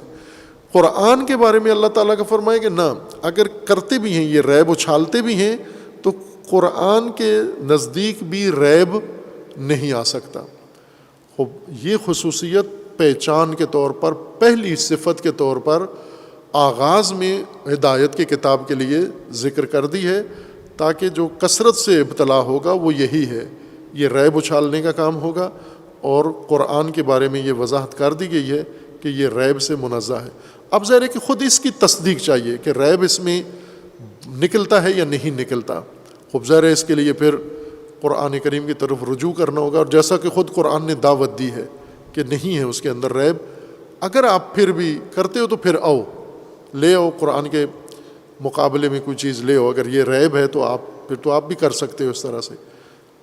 قرآن کے بارے میں اللہ تعالیٰ کا فرمائے کہ نہ، اگر کرتے بھی ہیں یہ ریب اچھالتے بھی ہیں تو قرآن کے نزدیک بھی ریب نہیں آ سکتا. یہ خصوصیت پہچان کے طور پر، پہلی صفت کے طور پر آغاز میں ہدایت کی کتاب کے لیے ذکر کر دی ہے، تاکہ جو کثرت سے ابتلا ہوگا وہ یہی ہے، یہ ریب اچھالنے کا کام ہوگا. اور قرآن کے بارے میں یہ وضاحت کر دی گئی ہے کہ یہ ریب سے منزہ ہے. اب ظاہر ہے کہ خود اس کی تصدیق چاہیے کہ ریب اس میں نکلتا ہے یا نہیں نکلتا. خوب ظاہر ہے اس کے لیے پھر قرآن کریم کی طرف رجوع کرنا ہوگا، اور جیسا کہ خود قرآن نے دعوت دی ہے کہ نہیں ہے اس کے اندر ریب. اگر آپ پھر بھی کرتے ہو تو پھر آؤ، لے آؤ، قرآن کے مقابلے میں کوئی چیز لے آؤ. اگر یہ ریب ہے تو آپ بھی کر سکتے ہو اس طرح سے،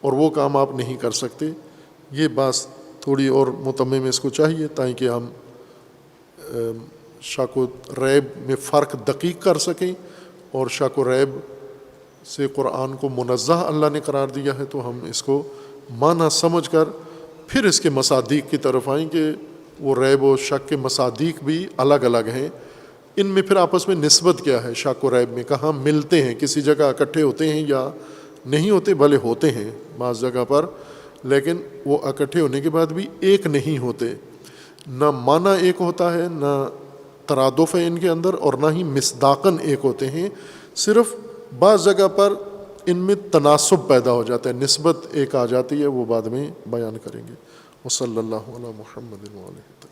اور وہ کام آپ نہیں کر سکتے. یہ بات تھوڑی اور متمم اس کو چاہیے تاکہ ہم شک و ریب میں فرق دقیق کر سکیں، اور شک و ریب سے قرآن کو منزہ اللہ نے قرار دیا ہے تو ہم اس کو معنی سمجھ کر پھر اس کے مصادیق کی طرف آئیں کہ وہ ریب و شک کے مصادیق بھی الگ الگ ہیں. ان میں پھر آپس میں نسبت کیا ہے، شک و ریب میں کہاں ملتے ہیں، کسی جگہ اکٹھے ہوتے ہیں یا نہیں ہوتے، بھلے ہوتے ہیں بعض جگہ پر، لیکن وہ اکٹھے ہونے کے بعد بھی ایک نہیں ہوتے. نہ معنی ایک ہوتا ہے، نہ ترادف ہے ان کے اندر، اور نہ ہی مصداقاً ایک ہوتے ہیں. صرف بعض جگہ پر ان میں تناسب پیدا ہو جاتا ہے، نسبت ایک آ جاتی ہے، وہ بعد میں بیان کریں گے۔ وصلی اللہ علی محمد وعلیہ وسلم۔